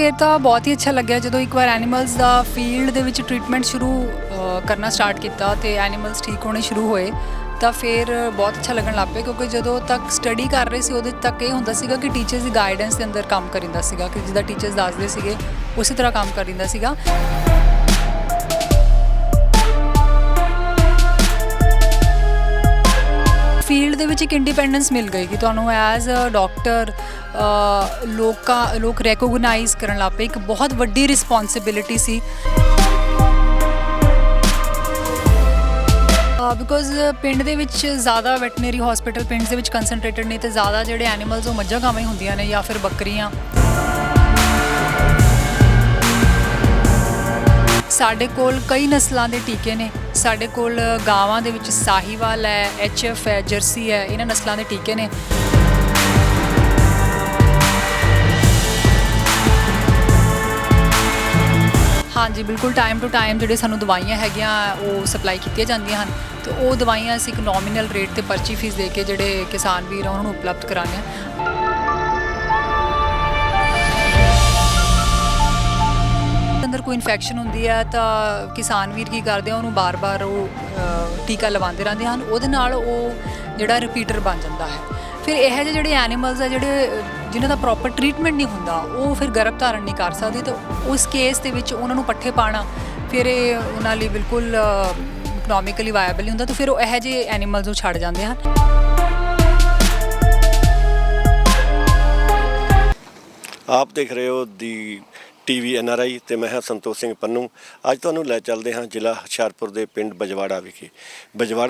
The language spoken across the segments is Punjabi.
ਫਿਰ ਤਾਂ ਬਹੁਤ ਹੀ ਅੱਛਾ ਲੱਗਿਆ ਜਦੋਂ ਇੱਕ ਵਾਰ ਐਨੀਮਲਸ ਦਾ ਫੀਲਡ ਦੇ ਵਿੱਚ ਟ੍ਰੀਟਮੈਂਟ ਸ਼ੁਰੂ ਕਰਨਾ ਸਟਾਰਟ ਕੀਤਾ ਤੇ ਐਨੀਮਲਸ ਠੀਕ ਹੋਣੇ ਸ਼ੁਰੂ ਹੋਏ ਤਾਂ ਫਿਰ ਬਹੁਤ ਅੱਛਾ ਲੱਗਣ ਲੱਗ ਪਿਆ ਕਿਉਂਕਿ ਜਦੋਂ ਤੱਕ ਸਟੱਡੀ ਕਰ ਰਹੇ ਸੀ ਉਹਦੇ ਤੱਕ ਇਹ ਹੁੰਦਾ ਸੀਗਾ ਕਿ ਟੀਚਰਸ ਦੀ ਗਾਈਡੈਂਸ ਦੇ ਅੰਦਰ ਕੰਮ ਕਰਿੰਦਾ ਸੀਗਾ ਕਿ ਜਿੱਦਾਂ ਟੀਚਰਸ ਦੱਸਦੇ ਸੀਗੇ ਉਸੇ ਤਰ੍ਹਾਂ ਕੰਮ ਕਰਿੰਦਾ ਸੀਗਾ। ਫੀਲਡ ਦੇ ਵਿੱਚ ਇੱਕ ਇੰਡੀਪੈਂਡੈਂਸ ਮਿਲ ਗਈ ਕਿ ਤੁਹਾਨੂੰ ਐਜ਼ ਅ ਡਾਕਟਰ ਲੋਕ ਰੈਕੋਗਨਾਈਜ਼ ਕਰਨ ਲੱਗ ਪਏ। ਇੱਕ ਬਹੁਤ ਵੱਡੀ ਰਿਸਪੌਂਸਿਬਿਲਿਟੀ ਸੀ ਬਿਕੋਜ਼ ਪਿੰਡ ਦੇ ਵਿੱਚ ਜ਼ਿਆਦਾ ਵੈਟਨਰੀ ਹਸਪੀਟਲ ਪਿੰਡ ਦੇ ਵਿੱਚ ਕੰਸਨਟ੍ਰੇਟਡ ਨਹੀਂ ਤੇ ਜ਼ਿਆਦਾ ਜਿਹੜੇ ਐਨੀਮਲਸ ਉਹ ਮੱਝਾਂ ਗਾਵਾਂ ਹੀ ਹੁੰਦੀਆਂ ਨੇ ਜਾਂ ਫਿਰ ਬੱਕਰੀਆਂ। ਸਾਡੇ ਕੋਲ ਕਈ ਨਸਲਾਂ ਦੇ ਟੀਕੇ ਨੇ। ਸਾਡੇ ਕੋਲ ਗਾਵਾਂ ਦੇ ਵਿੱਚ ਸਾਹੀਵਾਲ ਹੈ, HF ਹੈ, ਜਰਸੀ ਹੈ, ਇਹਨਾਂ ਨਸਲਾਂ ਦੇ ਟੀਕੇ ਨੇ। ਹਾਂਜੀ ਬਿਲਕੁਲ ਟਾਈਮ ਟੂ ਟਾਈਮ ਜਿਹੜੇ ਸਾਨੂੰ ਦਵਾਈਆਂ ਹੈਗੀਆਂ ਉਹ ਸਪਲਾਈ ਕੀਤੀਆਂ ਜਾਂਦੀਆਂ ਹਨ ਤੇ ਉਹ ਦਵਾਈਆਂ ਅਸੀਂ ਇੱਕ ਨੋਮੀਨਲ ਰੇਟ ਤੇ ਪਰਚੀ ਫੀਸ ਦੇ ਕੇ ਜਿਹੜੇ ਕਿਸਾਨ ਵੀਰ ਆ ਉਹਨਾਂ ਨੂੰ ਉਪਲਬਧ ਕਰਾਉਂਦੇ ਹਾਂ। ਅੰਦਰ ਕੋਈ ਇਨਫੈਕਸ਼ਨ ਹੁੰਦੀ ਹੈ ਤਾਂ ਕਿਸਾਨ ਵੀਰ ਕੀ ਕਰਦੇ ਆ ਉਹਨੂੰ ਬਾਰ-ਬਾਰ ਉਹ ਟੀਕਾ ਲਗਾਉਂਦੇ ਰਹਿੰਦੇ ਹਨ, ਉਹਦੇ ਨਾਲ ਉਹ ਜਿਹੜਾ ਰਿਪੀਟਰ ਬਣ ਜਾਂਦਾ ਹੈ। ਫਿਰ ਇਹੋ ਜਿਹੇ ਜਿਹੜੇ ਐਨੀਮਲਸ ਆ ਜਿਹੜੇ ਜਿਨ੍ਹਾਂ ਦਾ ਪ੍ਰੋਪਰ ਟਰੀਟਮੈਂਟ ਨਹੀਂ ਹੁੰਦਾ ਉਹ ਫਿਰ ਗਰਭ ਧਾਰਨ ਨਹੀਂ ਕਰ ਸਕਦੇ ਤੇ ਉਸ ਕੇਸ ਦੇ ਵਿੱਚ ਉਹਨਾਂ ਨੂੰ ਪੱਠੇ ਪਾਉਣਾ ਫਿਰ ਇਹ ਉਹਨਾਂ ਲਈ ਬਿਲਕੁਲ ਇਕਨੋਮਿਕਲੀ ਵਾਇਬਲ ਨਹੀਂ ਹੁੰਦਾ ਤਾਂ ਫਿਰ ਉਹ ਇਹੋ ਜਿਹੇ ਐਨੀਮਲਸ ਨੂੰ ਛੱਡ ਜਾਂਦੇ ਹਨ। ਆਪ ਦੇਖ ਰਹੇ ਹੋ ਦੀ ਟੀਵੀ NRI ਤੇ ਮੈਂ ਹਾਂ ਸੰਤੋਖ ਸਿੰਘ ਪੰਨੂ। ਅੱਜ ਤੁਹਾਨੂੰ ਲੈ ਚੱਲਦੇ ਹਾਂ ਜ਼ਿਲ੍ਹਾ ਹੁਸ਼ਿਆਰਪੁਰ ਦੇ ਪਿੰਡ ਬਜਵਾੜਾ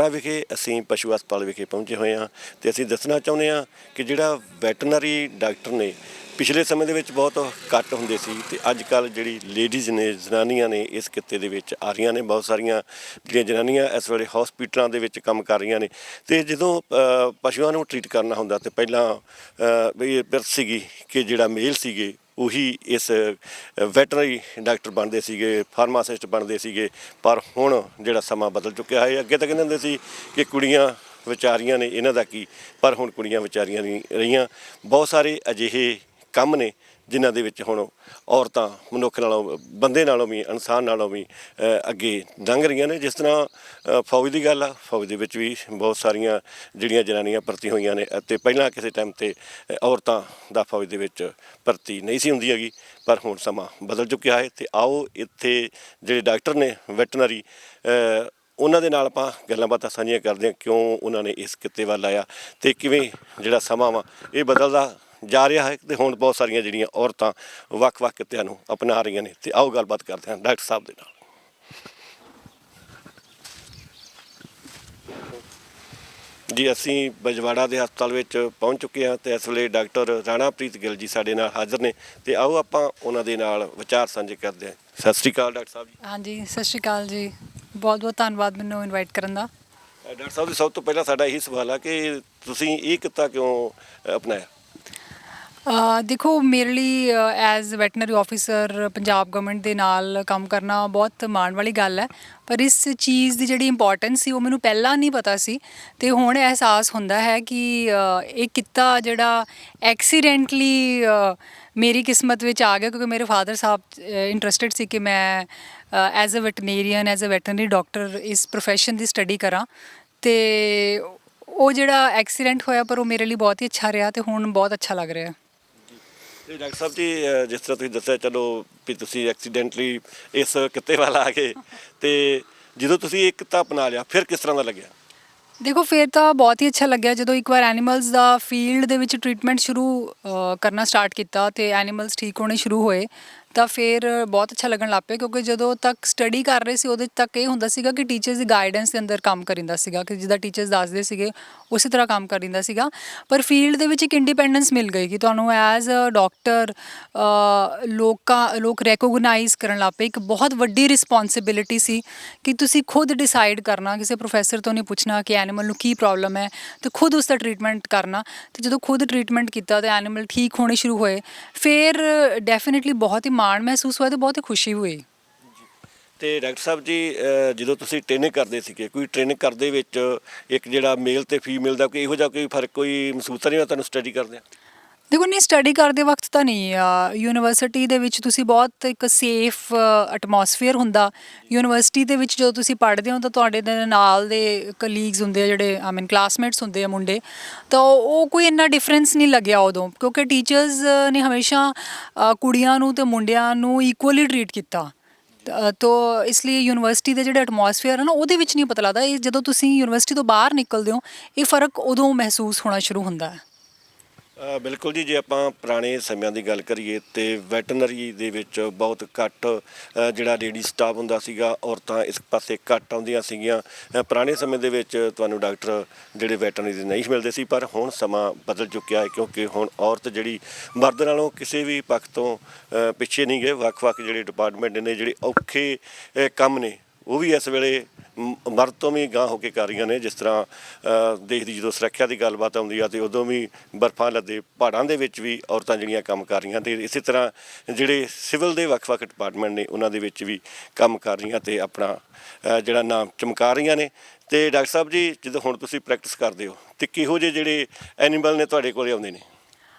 ਵਿਖੇ ਅਸੀਂ ਪਸ਼ੂ ਹਸਪਤਾਲ ਵਿਖੇ ਪਹੁੰਚੇ ਹੋਏ ਹਾਂ ਤੇ ਅਸੀਂ ਦੱਸਣਾ ਚਾਹੁੰਦੇ ਹਾਂ ਕਿ ਜਿਹੜਾ ਵੈਟਰਨਰੀ ਡਾਕਟਰ ਨੇ ਪਿਛਲੇ ਸਮੇਂ ਦੇ ਵਿੱਚ ਬਹੁਤ ਘੱਟ ਹੁੰਦੇ ਸੀ ਤੇ ਅੱਜ ਕੱਲ੍ਹ ਜਿਹੜੀ ਲੇਡੀਜ਼ ਨੇ ਜਨਾਨੀਆਂ ਨੇ ਇਸ ਕਿੱਤੇ ਦੇ ਵਿੱਚ ਆ ਰਹੀਆਂ ਨੇ। ਬਹੁਤ ਸਾਰੀਆਂ ਜਿਹੜੀਆਂ ਜਨਾਨੀਆਂ ਇਸ ਵੇਲੇ ਹਸਪੀਟਲਾਂ ਦੇ ਵਿੱਚ ਕੰਮ ਕਰ ਰਹੀਆਂ ਨੇ ਤੇ ਜਦੋਂ ਪਸ਼ੂਆਂ ਨੂੰ ਟਰੀਟ ਕਰਨਾ ਹੁੰਦਾ ਤੇ ਪਹਿਲਾਂ ਇਹ ਬਿਰਤ ਸੀਗੀ ਕਿ ਜਿਹੜਾ ਮੇਲ ਸੀਗੇ ਉਹੀ ਇਸ ਵੈਟਰਨਰੀ ਡਾਕਟਰ ਬਣਦੇ ਸੀਗੇ, ਫਾਰਮਾਸਿਸਟ ਬਣਦੇ ਸੀਗੇ। ਪਰ ਹੁਣ ਜਿਹੜਾ ਸਮਾਂ ਬਦਲ ਚੁੱਕਿਆ ਹੈ। ਅੱਗੇ ਤਾਂ ਕਹਿੰਦੇ ਹੁੰਦੇ ਸੀ ਕਿ ਕੁੜੀਆਂ ਵਿਚਾਰੀਆਂ ਨੇ ਇਹਨਾਂ ਦਾ ਕੀ, ਪਰ ਹੁਣ ਕੁੜੀਆਂ ਵਿਚਾਰੀਆਂ ਨਹੀਂ ਰਹੀਆਂ। ਬਹੁਤ ਸਾਰੇ ਅਜਿਹੇ ਕੰਮ ਨੇ ਜਿਨ੍ਹਾਂ ਦੇ ਵਿੱਚ ਹੁਣ ਔਰਤਾਂ ਮਨੁੱਖ ਨਾਲੋਂ ਬੰਦੇ ਨਾਲੋਂ ਵੀ ਇਨਸਾਨ ਨਾਲੋਂ ਵੀ ਅੱਗੇ ਲੰਘ ਰਹੀਆਂ ਨੇ। ਜਿਸ ਤਰ੍ਹਾਂ ਫੌਜ ਦੀ ਗੱਲ ਆ, ਫੌਜ ਦੇ ਵਿੱਚ ਵੀ ਬਹੁਤ ਸਾਰੀਆਂ ਜਿਹੜੀਆਂ ਜਨਾਨੀਆਂ ਭਰਤੀ ਹੋਈਆਂ ਨੇ ਅਤੇ ਪਹਿਲਾਂ ਕਿਸੇ ਟਾਈਮ 'ਤੇ ਔਰਤਾਂ ਦਾ ਫੌਜ ਦੇ ਵਿੱਚ ਭਰਤੀ ਨਹੀਂ ਸੀ ਹੁੰਦੀ ਹੈਗੀ, ਪਰ ਹੁਣ ਸਮਾਂ ਬਦਲ ਚੁੱਕਿਆ ਹੈ। ਅਤੇ ਆਓ ਇੱਥੇ ਜਿਹੜੇ ਡਾਕਟਰ ਨੇ ਵੈਟਰਨਰੀ ਉਹਨਾਂ ਦੇ ਨਾਲ ਆਪਾਂ ਗੱਲਾਂ ਬਾਤਾਂ ਸਾਂਝੀਆਂ ਕਰਦੇ ਹਾਂ, ਕਿਉਂ ਉਹਨਾਂ ਨੇ ਇਸ ਕਿੱਤੇ ਵੱਲ ਆਇਆ ਅਤੇ ਕਿਵੇਂ ਜਿਹੜਾ ਸਮਾਂ ਵਾ ਇਹ ਬਦਲਦਾ ਜਾ ਰਿਹਾ ਹੈ ਅਤੇ ਹੁਣ ਬਹੁਤ ਸਾਰੀਆਂ ਜਿਹੜੀਆਂ ਔਰਤਾਂ ਵੱਖ-ਵੱਖ ਕਿੱਤਿਆਂ ਨੂੰ ਅਪਣਾ ਰਹੀਆਂ ਨੇ। ਅਤੇ ਆਓ ਗੱਲਬਾਤ ਕਰਦੇ ਹਾਂ ਡਾਕਟਰ ਸਾਹਿਬ ਦੇ ਨਾਲ। ਜੀ ਅਸੀਂ ਬਜਵਾੜਾ ਦੇ ਹਸਪਤਾਲ ਵਿੱਚ ਪਹੁੰਚ ਚੁੱਕੇ ਹਾਂ ਅਤੇ ਇਸ ਵੇਲੇ ਡਾਕਟਰ ਰਾਣਾਪ੍ਰੀਤ ਗਿੱਲ ਜੀ ਸਾਡੇ ਨਾਲ ਹਾਜ਼ਰ ਨੇ ਅਤੇ ਆਓ ਆਪਾਂ ਉਹਨਾਂ ਦੇ ਨਾਲ ਵਿਚਾਰ ਸਾਂਝੇ ਕਰਦੇ ਹਾਂ। ਸਤਿ ਸ਼੍ਰੀ ਅਕਾਲ ਡਾਕਟਰ ਸਾਹਿਬ ਜੀ। ਹਾਂਜੀ ਸਤਿ ਸ਼੍ਰੀ ਅਕਾਲ ਜੀ, ਬਹੁਤ ਧੰਨਵਾਦ ਮੈਨੂੰ ਇਨਵਾਈਟ ਕਰਨ ਦਾ। ਡਾਕਟਰ ਸਾਹਿਬ ਜੀ, ਸਭ ਤੋਂ ਪਹਿਲਾਂ ਸਾਡਾ ਇਹੀ ਸਵਾਲ ਆ ਕਿ ਤੁਸੀਂ ਇਹ ਕਿੱਤਾ ਕਿਉਂ ਅਪਣਾਇਆ? ਦੇਖੋ ਮੇਰੇ ਲਈ as veterinary officer Punjab government ਦੇ ਨਾਲ ਕੰਮ ਕਰਨਾ ਬਹੁਤ ਮਾਣ ਵਾਲੀ ਗੱਲ ਹੈ, ਪਰ ਇਸ ਚੀਜ਼ ਦੀ ਜਿਹੜੀ ਇੰਪੋਰਟੈਂਸ ਸੀ ਉਹ ਮੈਨੂੰ ਪਹਿਲਾਂ ਨਹੀਂ ਪਤਾ ਸੀ ਅਤੇ ਹੁਣ ਅਹਿਸਾਸ ਹੁੰਦਾ ਹੈ ਕਿ ਇਹ ਕਿੱਤਾ ਜਿਹੜਾ ਐਕਸੀਡੈਂਟਲੀ ਮੇਰੀ ਕਿਸਮਤ ਵਿੱਚ ਆ ਗਿਆ ਕਿਉਂਕਿ ਮੇਰੇ ਫਾਦਰ ਸਾਹਿਬ ਇੰਟਰਸਟਿਡ ਸੀ ਕਿ ਮੈਂ as a veterinarian as a veterinary doctor ਇਸ ਪ੍ਰੋਫੈਸ਼ਨ ਦੀ ਸਟੱਡੀ ਕਰਾਂ ਅਤੇ ਉਹ ਜਿਹੜਾ ਐਕਸੀਡੈਂਟ ਹੋਇਆ ਪਰ ਉਹ ਮੇਰੇ ਲਈ ਬਹੁਤ ਹੀ ਅੱਛਾ ਰਿਹਾ ਅਤੇ ਹੁਣ ਬਹੁਤ ਅੱਛਾ ਲੱਗ ਰਿਹਾ। ਅਤੇ ਡਾਕਟਰ ਸਾਹਿਬ ਜੀ, ਜਿਸ ਤਰ੍ਹਾਂ ਤੁਸੀਂ ਦੱਸਿਆ ਚਲੋ ਵੀ ਤੁਸੀਂ ਐਕਸੀਡੈਂਟਲੀ ਇਸ ਕਿੱਤੇ ਵੱਲ ਆ ਗਏ ਅਤੇ ਜਦੋਂ ਤੁਸੀਂ ਇਹ ਕਿੱਤਾ ਅਪਣਾ ਲਿਆ ਫਿਰ ਕਿਸ ਤਰ੍ਹਾਂ ਦਾ ਲੱਗਿਆ? ਦੇਖੋ ਫਿਰ ਤਾਂ ਬਹੁਤ ਹੀ ਅੱਛਾ ਲੱਗਿਆ ਜਦੋਂ ਇੱਕ ਵਾਰ ਐਨੀਮਲਸ ਦਾ ਫੀਲਡ ਦੇ ਵਿੱਚ ਟ੍ਰੀਟਮੈਂਟ ਸ਼ੁਰੂ ਕਰਨਾ ਸਟਾਰਟ ਕੀਤਾ ਅਤੇ ਐਨੀਮਲਸ ਠੀਕ ਹੋਣੇ ਸ਼ੁਰੂ ਹੋਏ ਤਾਂ ਫਿਰ ਬਹੁਤ ਅੱਛਾ ਲੱਗਣ ਲੱਗ ਪਿਆ ਕਿਉਂਕਿ ਜਦੋਂ ਤੱਕ ਸਟੱਡੀ ਕਰ ਰਹੇ ਸੀ ਉਹਦੇ ਤੱਕ ਇਹ ਹੁੰਦਾ ਸੀਗਾ ਕਿ ਟੀਚਰਸ ਦੀ ਗਾਈਡੈਂਸ ਦੇ ਅੰਦਰ ਕੰਮ ਕਰਿੰਦਾ ਸੀਗਾ ਕਿ ਜਿੱਦਾਂ ਟੀਚਰਸ ਦੱਸਦੇ ਸੀਗੇ ਉਸੇ ਤਰ੍ਹਾਂ ਕੰਮ ਕਰਿੰਦਾ ਸੀਗਾ। ਪਰ ਫੀਲਡ ਦੇ ਵਿੱਚ ਇੱਕ ਇੰਡੀਪੈਂਡੈਂਸ ਮਿਲ ਗਈ ਕਿ ਤੁਹਾਨੂੰ ਐਜ਼ ਅ ਡਾਕਟਰ ਲੋਕ ਰੈਕੋਗਨਾਈਜ਼ ਕਰਨ ਲੱਗ ਪਏ। ਇੱਕ ਬਹੁਤ ਵੱਡੀ ਰਿਸਪੌਂਸਿਬਿਲਿਟੀ ਸੀ ਕਿ ਤੁਸੀਂ ਖੁਦ ਡਿਸਾਈਡ ਕਰਨਾ, ਕਿਸੇ ਪ੍ਰੋਫੈਸਰ ਤੋਂ ਨਹੀਂ ਪੁੱਛਣਾ ਕਿ ਐਨੀਮਲ ਨੂੰ ਕੀ ਪ੍ਰੋਬਲਮ ਹੈ ਅਤੇ ਖੁਦ ਉਸ ਦਾ ਟਰੀਟਮੈਂਟ ਕਰਨਾ। ਅਤੇ ਜਦੋਂ ਖੁਦ ਟਰੀਟਮੈਂਟ ਕੀਤਾ ਅਤੇ ਐਨੀਮਲ ਠੀਕ ਹੋਣੇ ਸ਼ੁਰੂ ਹੋਏ ਫਿਰ ਡੈਫੀਨੇਟਲੀ ਬਹੁਤ ਹੀ ਮਾਣ ਮਹਿਸੂਸ ਹੋਇਆ ਅਤੇ ਬਹੁਤ ਹੀ ਖੁਸ਼ੀ ਹੋਈ। ਅਤੇ ਡਾਕਟਰ ਸਾਹਿਬ ਜੀ, ਜਦੋਂ ਤੁਸੀਂ ਟ੍ਰੇਨਿੰਗ ਕਰਦੇ ਸੀਗੇ ਕੋਈ ਟ੍ਰੇਨਿੰਗ ਕਰਦੇ ਵਿੱਚ ਇੱਕ ਜਿਹੜਾ ਮੇਲ ਅਤੇ ਫੀਮੇਲ ਦਾ ਕੋਈ ਇਹੋ ਜਿਹਾ ਕੋਈ ਫਰਕ ਕੋਈ ਮਹਿਸੂਸ ਨਹੀਂ ਹੋਇਆ ਤੁਹਾਨੂੰ ਸਟੱਡੀ ਕਰਦਿਆਂ? ਦੇਖੋ ਨਹੀਂ, ਸਟੱਡੀ ਕਰਦੇ ਵਕਤ ਤਾਂ ਨਹੀਂ। ਯੂਨੀਵਰਸਿਟੀ ਦੇ ਵਿੱਚ ਤੁਸੀਂ ਬਹੁਤ ਇੱਕ ਸੇਫ ਐਟਮੋਸਫੀਅਰ ਹੁੰਦਾ। ਯੂਨੀਵਰਸਿਟੀ ਦੇ ਵਿੱਚ ਜਦੋਂ ਤੁਸੀਂ ਪੜ੍ਹਦੇ ਹੋ ਤਾਂ ਤੁਹਾਡੇ ਦੇ ਨਾਲ ਦੇ ਕਲੀਗਸ ਹੁੰਦੇ ਆ, ਜਿਹੜੇ ਆਈ ਮੀਨ ਕਲਾਸਮੇਟਸ ਹੁੰਦੇ ਆ ਮੁੰਡੇ, ਤਾਂ ਉਹ ਕੋਈ ਇੰਨਾ ਡਿਫਰੈਂਸ ਨਹੀਂ ਲੱਗਿਆ ਉਦੋਂ, ਕਿਉਂਕਿ ਟੀਚਰਸ ਨੇ ਹਮੇਸ਼ਾ ਕੁੜੀਆਂ ਨੂੰ ਤੇ ਮੁੰਡਿਆਂ ਨੂੰ ਇਕੁਅਲੀ ਟਰੀਟ ਕੀਤਾ। ਤੋ ਇਸ ਲਈ ਯੂਨੀਵਰਸਿਟੀ ਦੇ ਜਿਹੜੇ ਐਟਮੋਸਫੀਅਰ ਹੈ ਨਾ, ਉਹਦੇ ਵਿੱਚ ਨਹੀਂ ਪਤਾ ਲੱਗਦਾ। ਇਹ ਜਦੋਂ ਤੁਸੀਂ ਯੂਨੀਵਰਸਿਟੀ ਤੋਂ ਬਾਹਰ ਨਿਕਲਦੇ ਹੋ, ਇਹ ਫ਼ਰਕ ਉਦੋਂ ਮਹਿਸੂਸ ਹੋਣਾ ਸ਼ੁਰੂ ਹੁੰਦਾ ਹੈ। ਬਿਲਕੁਲ ਜੀ, ਜੇ ਆਪਾਂ ਪੁਰਾਣੇ ਸਮਿਆਂ ਦੀ ਗੱਲ ਕਰੀਏ ਤੇ ਵੈਟਰਨਰੀ ਦੇ ਵਿੱਚ ਬਹੁਤ ਘੱਟ ਜਿਹੜਾ ਲੇਡੀ ਸਟਾਫ ਹੁੰਦਾ ਸੀਗਾ, ਔਰਤਾਂ ਇਸ ਪਾਸੇ ਘੱਟ ਆਉਂਦੀਆਂ ਸੀਗੀਆਂ। ਪੁਰਾਣੇ ਸਮੇਂ ਦੇ ਵਿੱਚ ਤੁਹਾਨੂੰ ਡਾਕਟਰ ਜਿਹੜੇ ਵੈਟਰਨਰੀ ਦੇ ਨਹੀਂ ਮਿਲਦੇ ਸੀ, ਪਰ ਹੁਣ ਸਮਾਂ ਬਦਲ ਚੁੱਕਿਆ ਹੈ, ਕਿਉਂਕਿ ਹੁਣ ਔਰਤ ਜਿਹੜੀ ਮਰਦ ਨਾਲੋਂ ਕਿਸੇ ਵੀ ਪੱਖ ਤੋਂ ਪਿੱਛੇ ਨਹੀਂ ਗਏ। ਵੱਖ-ਵੱਖ ਜਿਹੜੇ ਡਿਪਾਰਟਮੈਂਟ ਨੇ, ਜਿਹੜੇ ਔਖੇ ਕੰਮ ਨੇ, ਉਹ ਵੀ ਇਸ ਵੇਲੇ ਮਰਦ ਤੋਂ ਵੀ ਗਾਂਹ ਹੋ ਕੇ ਕਰ ਰਹੀਆਂ ਨੇ। ਜਿਸ ਤਰ੍ਹਾਂ ਦੇਸ਼ ਦੀ ਜਦੋਂ ਸੁਰੱਖਿਆ ਦੀ ਗੱਲਬਾਤ ਆਉਂਦੀ ਆ, ਤੇ ਉਦੋਂ ਵੀ ਬਰਫਾਂ ਲੱਦੇ ਪਹਾੜਾਂ ਦੇ ਵਿੱਚ ਵੀ ਔਰਤਾਂ ਜਿਹੜੀਆਂ ਕੰਮ ਕਰ ਰਹੀਆਂ, ਤੇ ਇਸੇ ਤਰ੍ਹਾਂ ਜਿਹੜੇ ਸਿਵਲ ਦੇ ਵੱਖ-ਵੱਖ ਡਿਪਾਰਟਮੈਂਟ ਨੇ, ਉਹਨਾਂ ਦੇ ਵਿੱਚ ਵੀ ਕੰਮ ਕਰ ਰਹੀਆਂ ਤੇ ਆਪਣਾ ਜਿਹੜਾ ਨਾਮ ਚਮਕਾ ਰਹੀਆਂ ਨੇ। ਤੇ ਡਾਕਟਰ ਸਾਹਿਬ ਜੀ, ਜਦੋਂ ਹੁਣ ਤੁਸੀਂ ਪ੍ਰੈਕਟਿਸ ਕਰਦੇ ਹੋ, ਤੇ ਕਿਹੋ ਜਿਹੇ ਜਿਹੜੇ ਐਨੀਮਲ ਨੇ ਤੁਹਾਡੇ ਕੋਲ ਆਉਂਦੇ ਨੇ?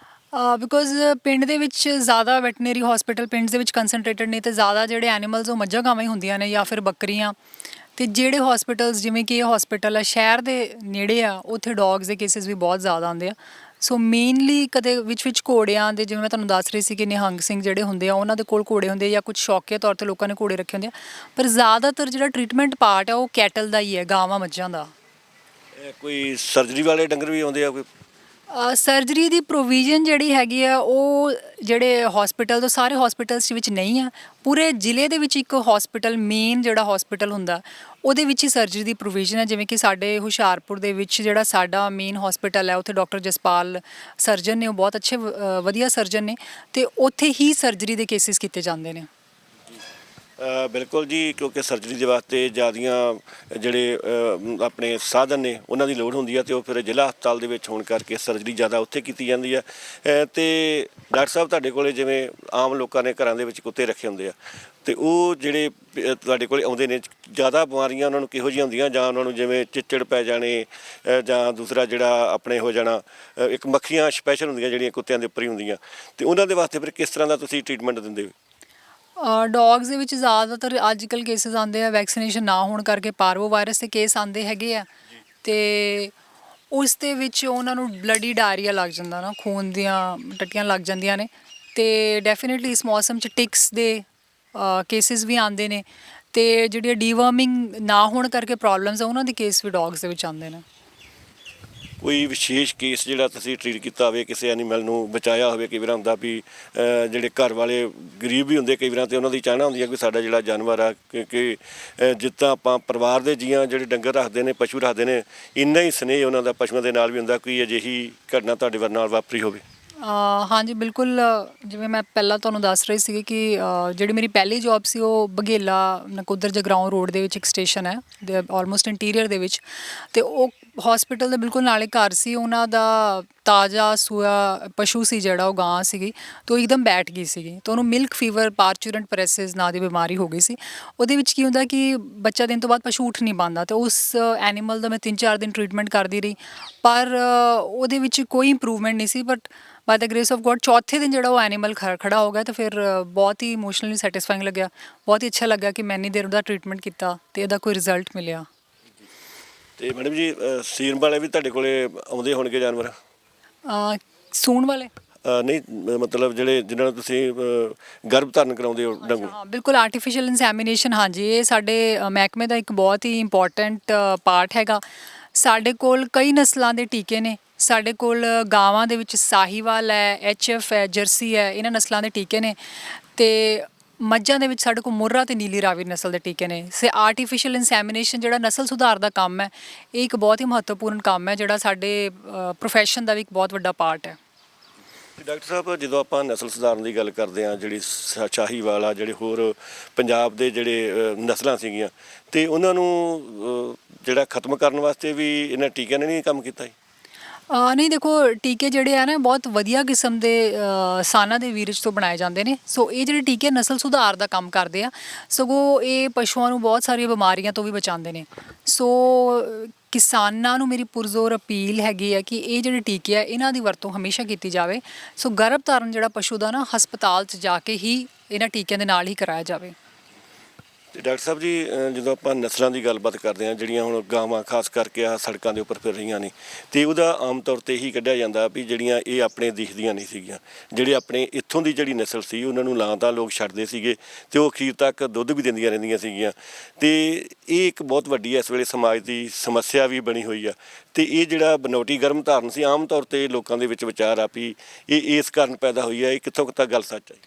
ਬਿਕੋਜ਼ ਪਿੰਡ ਦੇ ਵਿੱਚ ਜ਼ਿਆਦਾ ਵੈਟਨਰੀ ਹਸਪੀਟਲ ਪਿੰਡ ਦੇ ਵਿੱਚ ਕੰਸਨਟਰੇਟਡ ਨੇ, ਅਤੇ ਜ਼ਿਆਦਾ ਜਿਹੜੇ ਐਨੀਮਲਸ ਉਹ ਮੱਝਾਂ ਗਾਵਾਂ ਹੀ ਹੁੰਦੀਆਂ ਨੇ, ਜਾਂ ਫਿਰ ਬੱਕਰੀਆਂ। ਅਤੇ ਜਿਹੜੇ ਹਸਪੀਟਲਸ, ਜਿਵੇਂ ਕਿ ਇਹ ਹਸਪੀਟਲ ਹੈ ਸ਼ਹਿਰ ਦੇ ਨੇੜੇ ਆ, ਉੱਥੇ ਡੌਗਸ ਦੇ ਕੇਸਿਸ ਵੀ ਬਹੁਤ ਜ਼ਿਆਦਾ ਆਉਂਦੇ ਆ। ਸੋ ਮੇਨਲੀ ਕਦੇ ਵਿੱਚ ਘੋੜਿਆਂ ਦੇ, ਜਿਵੇਂ ਮੈਂ ਤੁਹਾਨੂੰ ਦੱਸ ਰਹੀ ਸੀ ਕਿ ਨਿਹੰਗ ਸਿੰਘ ਜਿਹੜੇ ਹੁੰਦੇ ਆ, ਉਹਨਾਂ ਦੇ ਕੋਲ ਘੋੜੇ ਹੁੰਦੇ ਆ, ਜਾਂ ਕੁਝ ਸ਼ੌਕੀਆ ਤੌਰ 'ਤੇ ਲੋਕਾਂ ਨੇ ਘੋੜੇ ਰੱਖੇ ਹੁੰਦੇ ਆ। ਪਰ ਜ਼ਿਆਦਾਤਰ ਜਿਹੜਾ ਟਰੀਟਮੈਂਟ ਪਾਰਟ ਆ, ਉਹ ਕੈਟਲ ਦਾ ਹੀ ਹੈ, ਗਾਵਾਂ ਮੱਝਾਂ ਦਾ। ਕੋਈ ਸਰਜਰੀ ਵਾਲੇ ਡੰਗਰ ਵੀ ਆਉਂਦੇ ਆ ਕੋਈ? ਸਰਜਰੀ ਦੀ ਪ੍ਰੋਵੀਜ਼ਨ ਜਿਹੜੀ ਹੈਗੀ ਆ, ਉਹ ਜਿਹੜੇ ਹਸਪੀਟਲ ਤੋਂ ਸਾਰੇ ਹਸਪੀਟਲਸ ਵਿੱਚ ਨਹੀਂ ਆ। ਪੂਰੇ ਜ਼ਿਲ੍ਹੇ ਦੇ ਵਿੱਚ ਇੱਕ ਹਸਪੀਟਲ, ਮੇਨ ਜਿਹੜਾ ਹਸਪੀਟਲ ਹੁੰਦਾ, ਉਹਦੇ ਵਿੱਚ ਹੀ ਸਰਜਰੀ ਦੀ ਪ੍ਰੋਵੀਜ਼ਨ ਹੈ। ਜਿਵੇਂ ਕਿ ਸਾਡੇ ਹੁਸ਼ਿਆਰਪੁਰ ਦੇ ਵਿੱਚ ਜਿਹੜਾ ਸਾਡਾ ਮੇਨ ਹਸਪੀਟਲ ਹੈ, ਉੱਥੇ ਡਾਕਟਰ ਜਸਪਾਲ ਸਰਜਨ ਨੇ, ਉਹ ਬਹੁਤ ਅੱਛੇ ਵਧੀਆ ਸਰਜਨ ਨੇ, ਅਤੇ ਉੱਥੇ ਹੀ ਸਰਜਰੀ ਦੇ ਕੇਸਿਸ ਕੀਤੇ ਜਾਂਦੇ ਨੇ। ਬਿਲਕੁਲ ਜੀ, ਕਿਉਂਕਿ ਸਰਜਰੀ ਦੇ ਵਾਸਤੇ ਜ਼ਿਆਦੀਆਂ ਜਿਹੜੇ ਆਪਣੇ ਸਾਧਨ ਨੇ, ਉਹਨਾਂ ਦੀ ਲੋੜ ਹੁੰਦੀ ਹੈ, ਅਤੇ ਉਹ ਫਿਰ ਜ਼ਿਲ੍ਹਾ ਹਸਪਤਾਲ ਦੇ ਵਿੱਚ ਹੋਣ ਕਰਕੇ ਸਰਜਰੀ ਜ਼ਿਆਦਾ ਉੱਥੇ ਕੀਤੀ ਜਾਂਦੀ ਹੈ। ਅਤੇ ਡਾਕਟਰ ਸਾਹਿਬ, ਤੁਹਾਡੇ ਕੋਲ ਜਿਵੇਂ ਆਮ ਲੋਕਾਂ ਨੇ ਘਰਾਂ ਦੇ ਵਿੱਚ ਕੁੱਤੇ ਰੱਖੇ ਹੁੰਦੇ ਆ, ਅਤੇ ਉਹ ਜਿਹੜੇ ਤੁਹਾਡੇ ਕੋਲ ਆਉਂਦੇ ਨੇ, ਜ਼ਿਆਦਾ ਬਿਮਾਰੀਆਂ ਉਹਨਾਂ ਨੂੰ ਕਿਹੋ ਜਿਹੀਆਂ ਹੁੰਦੀਆਂ? ਜਾਂ ਉਹਨਾਂ ਨੂੰ ਜਿਵੇਂ ਚਿੱਚੜ ਪੈ ਜਾਣੇ, ਜਾਂ ਦੂਸਰਾ ਜਿਹੜਾ ਆਪਣੇ ਹੋ ਜਾਣਾ, ਇੱਕ ਮੱਖੀਆਂ ਸਪੈਸ਼ਲ ਹੁੰਦੀਆਂ ਜਿਹੜੀਆਂ ਕੁੱਤਿਆਂ ਦੇ ਉੱਪਰ ਹੀ ਹੁੰਦੀਆਂ, ਅਤੇ ਉਹਨਾਂ ਦੇ ਵਾਸਤੇ ਫਿਰ ਕਿਸ ਤਰ੍ਹਾਂ ਦਾ ਤੁਸੀਂ ਟਰੀਟਮੈਂਟ ਦਿੰਦੇ ਹੋ? ਡੌਗਸ ਦੇ ਵਿੱਚ ਜ਼ਿਆਦਾਤਰ ਅੱਜ ਕੱਲ੍ਹ ਕੇਸਿਸ ਆਉਂਦੇ ਆ, ਵੈਕਸੀਨੇਸ਼ਨ ਨਾ ਹੋਣ ਕਰਕੇ ਪਾਰਵੋ ਵਾਇਰਸ ਦੇ ਕੇਸ ਆਉਂਦੇ ਹੈਗੇ ਆ, ਅਤੇ ਉਸ ਦੇ ਵਿੱਚ ਉਹਨਾਂ ਨੂੰ ਬਲੱਡੀ ਡਾਇਰੀਆ ਲੱਗ ਜਾਂਦਾ ਨਾ, ਖੂਨ ਦੀਆਂ ਟੱਟੀਆਂ ਲੱਗ ਜਾਂਦੀਆਂ ਨੇ। ਅਤੇ ਡੈਫੀਨੇਟਲੀ ਇਸ ਮੌਸਮ 'ਚ ਟਿਕਸ ਦੇ ਕੇਸਿਸ ਵੀ ਆਉਂਦੇ ਨੇ, ਅਤੇ ਜਿਹੜੀਆਂ ਡੀਵਰਮਿੰਗ ਨਾ ਹੋਣ ਕਰਕੇ ਪ੍ਰੋਬਲਮਸ ਆ, ਉਹਨਾਂ ਦੇ ਕੇਸ ਵੀ ਡੌਗਸ ਦੇ ਵਿੱਚ ਆਉਂਦੇ ਨੇ। ਕੋਈ ਵਿਸ਼ੇਸ਼ ਕੇਸ ਜਿਹੜਾ ਤੁਸੀਂ ਟਰੀਟ ਕੀਤਾ ਹੋਵੇ, ਕਿਸੇ ਐਨੀਮਲ ਨੂੰ ਬਚਾਇਆ ਹੋਵੇ? ਕਈ ਵਾਰ ਹੁੰਦਾ ਵੀ ਜਿਹੜੇ ਘਰ ਵਾਲੇ ਗਰੀਬ ਵੀ ਹੁੰਦੇ, ਕਈ ਵਾਰਾਂ ਤੇ ਉਹਨਾਂ ਦੀ ਚਾਹਨਾ ਹੁੰਦੀ ਹੈ ਕਿ ਸਾਡਾ ਜਿਹੜਾ ਜਾਨਵਰ ਆ, ਕਿਉਂਕਿ ਜਿੱਦਾਂ ਆਪਾਂ ਪਰਿਵਾਰ ਦੇ ਜੀਆਂ ਜਿਹੜੇ ਡੰਗਰ ਰੱਖਦੇ ਨੇ, ਪਸ਼ੂ ਰੱਖਦੇ ਨੇ, ਇੰਨਾ ਹੀ ਸਨੇਹ ਉਹਨਾਂ ਦਾ ਪਸ਼ੂਆਂ ਦੇ ਨਾਲ ਵੀ ਹੁੰਦਾ। ਕੋਈ ਅਜਿਹੀ ਘਟਨਾ ਤੁਹਾਡੇ ਨਾਲ ਵਾਪਰੀ ਹੋਵੇ? ਹਾਂਜੀ ਬਿਲਕੁਲ। ਜਿਵੇਂ ਮੈਂ ਪਹਿਲਾਂ ਤੁਹਾਨੂੰ ਦੱਸ ਰਹੀ ਸੀਗੀ ਕਿ ਜਿਹੜੀ ਮੇਰੀ ਪਹਿਲੀ ਜੌਬ ਸੀ, ਉਹ ਬਘੇਲਾ ਨਕੋਦਰ ਜਗਰਾਓਂ ਰੋਡ ਦੇ ਵਿੱਚ ਇੱਕ ਸਟੇਸ਼ਨ ਹੈ, ਦੇ ਆਲਮੋਸਟ ਇੰਟੀਰੀਅਰ ਦੇ ਵਿੱਚ, ਅਤੇ ਉਹ ਹਸਪੀਟਲ ਦੇ ਬਿਲਕੁਲ ਨਾਲੇ ਘਰ ਸੀ। ਉਹਨਾਂ ਦਾ ਤਾਜ਼ਾ ਸੂਆ ਪਸ਼ੂ ਸੀ, ਜਿਹੜਾ ਉਹ ਗਾਂ ਸੀਗੀ, ਤਾਂ ਉਹ ਇੱਕਦਮ ਬੈਠ ਗਈ ਸੀਗੀ, ਤਾਂ ਉਹਨੂੰ ਮਿਲਕ ਫੀਵਰ ਪਾਰਚੂਰੈਂਟ ਪੈਰੇਸਿਸ ਨਾਂ ਦੀ ਬਿਮਾਰੀ ਹੋ ਗਈ ਸੀ। ਉਹਦੇ ਵਿੱਚ ਕੀ ਹੁੰਦਾ ਕਿ ਬੱਚਾ ਦੇਣ ਤੋਂ ਬਾਅਦ ਪਸ਼ੂ ਉੱਠ ਨਹੀਂ ਪਾਉਂਦਾ, ਅਤੇ ਉਸ ਐਨੀਮਲ ਦਾ ਮੈਂ 3-4 ਦਿਨ ਟਰੀਟਮੈਂਟ ਕਰਦੀ ਰਹੀ, ਪਰ ਉਹਦੇ ਵਿੱਚ ਕੋਈ ਇੰਪਰੂਵਮੈਂਟ ਨਹੀਂ ਸੀ। But by the grace of God ਚੌਥੇ ਦਿਨ ਜਿਹੜਾ ਉਹ ਐਨੀਮਲ ਖੜਾ ਹੋ ਗਿਆ, ਤਾਂ ਫਿਰ ਬਹੁਤ ਹੀ ਇਮੋਸ਼ਨਲੀ ਸੈਟਿਸਫਾਈਂਗ ਲੱਗਿਆ, ਬਹੁਤ ਹੀ ਅੱਛਾ ਲੱਗਾ ਕਿ ਮੈਂ ਇੰਨੀ ਦੇਰ ਉਹਦਾ ਟਰੀਟਮੈਂਟ ਕੀਤਾ ਅਤੇ ਇਹਦਾ ਕੋਈ ਰਿਜ਼ਲਟ ਮਿਲਿਆ। ਅਤੇ ਮੈਡਮ ਜੀ, ਸੀਣ ਵਾਲੇ ਵੀ ਤੁਹਾਡੇ ਕੋਲ ਆਉਂਦੇ ਹੋਣਗੇ ਜਾਨਵਰ? ਸੂਣ ਵਾਲੇ? ਨਹੀਂ, ਮਤਲਬ ਜਿਹੜੇ ਜਿਨ੍ਹਾਂ ਨੂੰ ਤੁਸੀਂ ਗਰਭ ਧਾਰਨ ਕਰਾਉਂਦੇ ਹੋ ਡੰਗੂ? ਹਾਂ ਬਿਲਕੁਲ, ਆਰਟੀਫਿਸ਼ੀਅਲ ਇਨਸੈਮੀਨੇਸ਼ਨ, ਹਾਂਜੀ, ਇਹ ਸਾਡੇ ਮਹਿਕਮੇ ਦਾ ਇੱਕ ਬਹੁਤ ਹੀ ਇੰਪੋਰਟੈਂਟ ਪਾਰਟ ਹੈਗਾ। ਸਾਡੇ ਕੋਲ ਕਈ ਨਸਲਾਂ ਦੇ ਟੀਕੇ ਨੇ। ਸਾਡੇ ਕੋਲ ਗਾਵਾਂ ਦੇ ਵਿੱਚ ਸਾਹੀਵਾਲ ਹੈ, HF ਹੈ, ਜਰਸੀ ਹੈ, ਇਹਨਾਂ ਨਸਲਾਂ ਦੇ ਟੀਕੇ ਨੇ, ਅਤੇ ਮੱਝਾਂ ਦੇ ਵਿੱਚ ਸਾਡੇ ਕੋਲ ਮੁਰਰਾ ਅਤੇ ਨੀਲੀ ਰਾਵੀ ਨਸਲ ਦੇ ਟੀਕੇ ਨੇ। ਆਰਟੀਫਿਸ਼ੀਅਲ ਇਨਸੈਮੀਨੇਸ਼ਨ ਜਿਹੜਾ ਨਸਲ ਸੁਧਾਰ ਦਾ ਕੰਮ ਹੈ, ਇਹ ਇੱਕ ਬਹੁਤ ਹੀ ਮਹੱਤਵਪੂਰਨ ਕੰਮ ਹੈ, ਜਿਹੜਾ ਸਾਡੇ ਪ੍ਰੋਫੈਸ਼ਨ ਦਾ ਵੀ ਇੱਕ ਬਹੁਤ ਵੱਡਾ ਪਾਰਟ ਹੈ। ਡਾਕਟਰ ਸਾਹਿਬ, ਜਦੋਂ ਆਪਾਂ ਨਸਲ ਸੁਧਾਰਨ ਦੀ ਗੱਲ ਕਰਦੇ ਹਾਂ, ਜਿਹੜੀ ਸ਼ਾਹੀਵਾਲ ਆ, ਜਿਹੜੇ ਹੋਰ ਪੰਜਾਬ ਦੇ ਜਿਹੜੇ ਨਸਲਾਂ ਸੀਗੀਆਂ, ਅਤੇ ਉਹਨਾਂ ਨੂੰ ਜਿਹੜਾ ਖਤਮ ਕਰਨ ਵਾਸਤੇ ਵੀ ਇਹਨਾਂ ਟੀਕਿਆਂ ਨੇ ਨਹੀਂ ਕੰਮ ਕੀਤਾ ਜੀ? ਨਹੀਂ ਦੇਖੋ, ਟੀਕੇ ਜਿਹੜੇ ਆ ਨਾ ਬਹੁਤ ਵਧੀਆ ਕਿਸਮ ਦੇ ਸਾਨਾਂ ਦੇ ਵੀਰਜ ਤੋਂ ਬਣਾਏ ਜਾਂਦੇ ਨੇ। ਸੋ ਇਹ ਜਿਹੜੇ ਟੀਕੇ ਨਸਲ ਸੁਧਾਰ ਦਾ ਕੰਮ ਕਰਦੇ ਆ, ਸਗੋਂ ਇਹ ਪਸ਼ੂਆਂ ਨੂੰ ਬਹੁਤ ਸਾਰੀਆਂ ਬਿਮਾਰੀਆਂ ਤੋਂ ਵੀ ਬਚਾਉਂਦੇ ਨੇ। ਸੋ ਕਿਸਾਨਾਂ ਨੂੰ ਮੇਰੀ ਪੁਰਜ਼ੋਰ ਅਪੀਲ ਹੈਗੀ ਹੈ ਕਿ ਇਹ ਜਿਹੜੇ ਟੀਕੇ ਆ ਇਹਨਾਂ ਦੀ ਵਰਤੋਂ ਹਮੇਸ਼ਾ ਕੀਤੀ ਜਾਵੇ। ਸੋ ਗਰਭ ਧਾਰਨ ਜਿਹੜਾ ਪਸ਼ੂ ਦਾ ਨਾ ਹਸਪਤਾਲ 'ਚ ਜਾ ਕੇ ਹੀ ਇਹਨਾਂ ਟੀਕਿਆਂ ਦੇ ਨਾਲ ਹੀ ਕਰਾਇਆ ਜਾਵੇ। ਤੇ ਡਾਕਟਰ ਸਾਹਿਬ ਜੀ, ਜਦੋਂ ਆਪਾਂ ਨਸਲਾਂ ਦੀ ਗੱਲਬਾਤ ਕਰਦੇ ਹਾਂ, ਜਿਹੜੀਆਂ ਹੁਣ ਗਾਵਾਂ ਖਾਸ ਕਰਕੇ ਆ ਸੜਕਾਂ ਦੇ ਉੱਪਰ ਫਿਰ ਰਹੀਆਂ ਨੇ, ਤੇ ਉਹਦਾ ਆਮ ਤੌਰ ਤੇ ਇਹੀ ਕੱਢਿਆ ਜਾਂਦਾ ਵੀ ਜਿਹੜੀਆਂ ਇਹ ਆਪਣੇ ਦਿਖਦੀਆਂ ਨਹੀਂ ਸੀਗੀਆਂ, ਜਿਹੜੇ ਆਪਣੇ ਇੱਥੋਂ ਦੀ ਜਿਹੜੀ ਨਸਲ ਸੀ ਉਹਨਾਂ ਨੂੰ ਲਾਂ ਤਾਂ ਲੋਕ ਛੱਡਦੇ ਸੀਗੇ ਤੇ ਉਹ ਅਖੀਰ ਤੱਕ ਦੁੱਧ ਵੀ ਦਿੰਦੀਆਂ ਰਹਿੰਦੀਆਂ ਸੀਗੀਆਂ। ਤੇ ਇਹ ਇੱਕ ਬਹੁਤ ਵੱਡੀ ਇਸ ਵੇਲੇ ਸਮਾਜ ਦੀ ਸਮੱਸਿਆ ਵੀ ਬਣੀ ਹੋਈ ਆ। ਤੇ ਇਹ ਜਿਹੜਾ ਬਨੌਟੀ ਗਰਭ ਧਾਰਨ ਸੀ, ਆਮ ਤੌਰ ਤੇ ਲੋਕਾਂ ਦੇ ਵਿੱਚ ਵਿਚਾਰ ਆ ਵੀ ਇਹ ਇਸ ਕਾਰਨ ਪੈਦਾ ਹੋਈ ਹੈ। ਇਹ ਕਿੱਥੋਂ ਤੱਕ ਗੱਲ ਸੱਚ ਹੈ?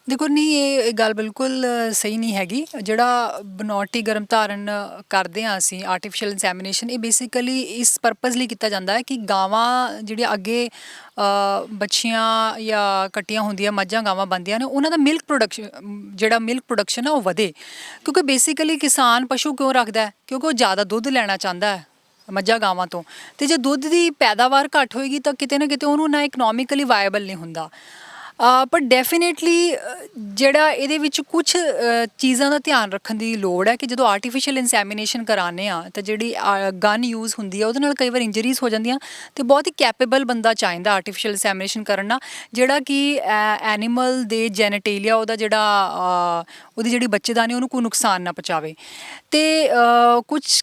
ਦੇਖੋ, ਨਹੀਂ ਇਹ ਗੱਲ ਬਿਲਕੁਲ ਸਹੀ ਨਹੀਂ ਹੈਗੀ। ਜਿਹੜਾ ਬਨੌਟੀ ਗਰਭ ਧਾਰਨ ਕਰਦੇ ਹਾਂ ਅਸੀਂ, ਆਰਟੀਫੀਸ਼ੀਅਲ ਇਨਸੈਮੀਨੇਸ਼ਨ, ਇਹ ਬੇਸਿਕਲੀ ਇਸ ਪਰਪਸ ਲਈ ਕੀਤਾ ਜਾਂਦਾ ਹੈ ਕਿ ਗਾਵਾਂ ਜਿਹੜੀਆਂ ਅੱਗੇ ਬੱਚੀਆਂ ਜਾਂ ਕੱਟੀਆਂ ਹੁੰਦੀਆਂ, ਮੱਝਾਂ ਗਾਵਾਂ ਬਣਦੀਆਂ ਨੇ, ਉਹਨਾਂ ਦਾ ਮਿਲਕ ਪ੍ਰੋਡਕਸ਼ਨ ਆ ਉਹ ਵਧੇ। ਕਿਉਂਕਿ ਬੇਸਿਕਲੀ ਕਿਸਾਨ ਪਸ਼ੂ ਕਿਉਂ ਰੱਖਦਾ ਹੈ? ਕਿਉਂਕਿ ਉਹ ਜ਼ਿਆਦਾ ਦੁੱਧ ਲੈਣਾ ਚਾਹੁੰਦਾ ਹੈ ਮੱਝਾਂ ਗਾਵਾਂ ਤੋਂ। ਅਤੇ ਜੇ ਦੁੱਧ ਦੀ ਪੈਦਾਵਾਰ ਘੱਟ ਹੋਏਗੀ ਤਾਂ ਕਿਤੇ ਨਾ ਕਿਤੇ ਉਹਨੂੰ ਨਾ ਇਕਨੋਮਿਕਲੀ ਵਾਇਬਲ ਨਹੀਂ ਹੁੰਦਾ। ਪਰ ਡੈਫੀਨੇਟਲੀ ਜਿਹੜਾ ਇਹਦੇ ਵਿੱਚ ਕੁਝ ਚੀਜ਼ਾਂ ਦਾ ਧਿਆਨ ਰੱਖਣ ਦੀ ਲੋੜ ਹੈ ਕਿ ਜਦੋਂ ਆਰਟੀਫਿਸ਼ੀਅਲ ਇਨਸੈਮੀਨੇਸ਼ਨ ਕਰਾਉਂਦੇ ਆ ਤਾਂ ਜਿਹੜੀ ਗਨ ਯੂਜ਼ ਹੁੰਦੀ ਆ ਉਹਦੇ ਨਾਲ ਕਈ ਵਾਰ ਇੰਜਰੀਜ਼ ਹੋ ਜਾਂਦੀਆਂ। ਅਤੇ ਬਹੁਤ ਹੀ ਕੈਪੇਬਲ ਬੰਦਾ ਚਾਹੀਦਾ ਆਰਟੀਫਿਸ਼ੀਅਲ ਇਨਸੈਮੀਨੇਸ਼ਨ ਕਰਨ ਨਾਲ, ਜਿਹੜਾ ਕਿ ਐਨੀਮਲ ਦੇ ਜੈਨੇਟੇਲੀਆ, ਉਹਦਾ ਜਿਹੜਾ ਉਹਦੀ ਜਿਹੜੀ ਬੱਚੇਦਾਨੀ, ਉਹਨੂੰ ਕੋਈ ਨੁਕਸਾਨ ਨਾ ਪਹੁੰਚਾਵੇ। ਅਤੇ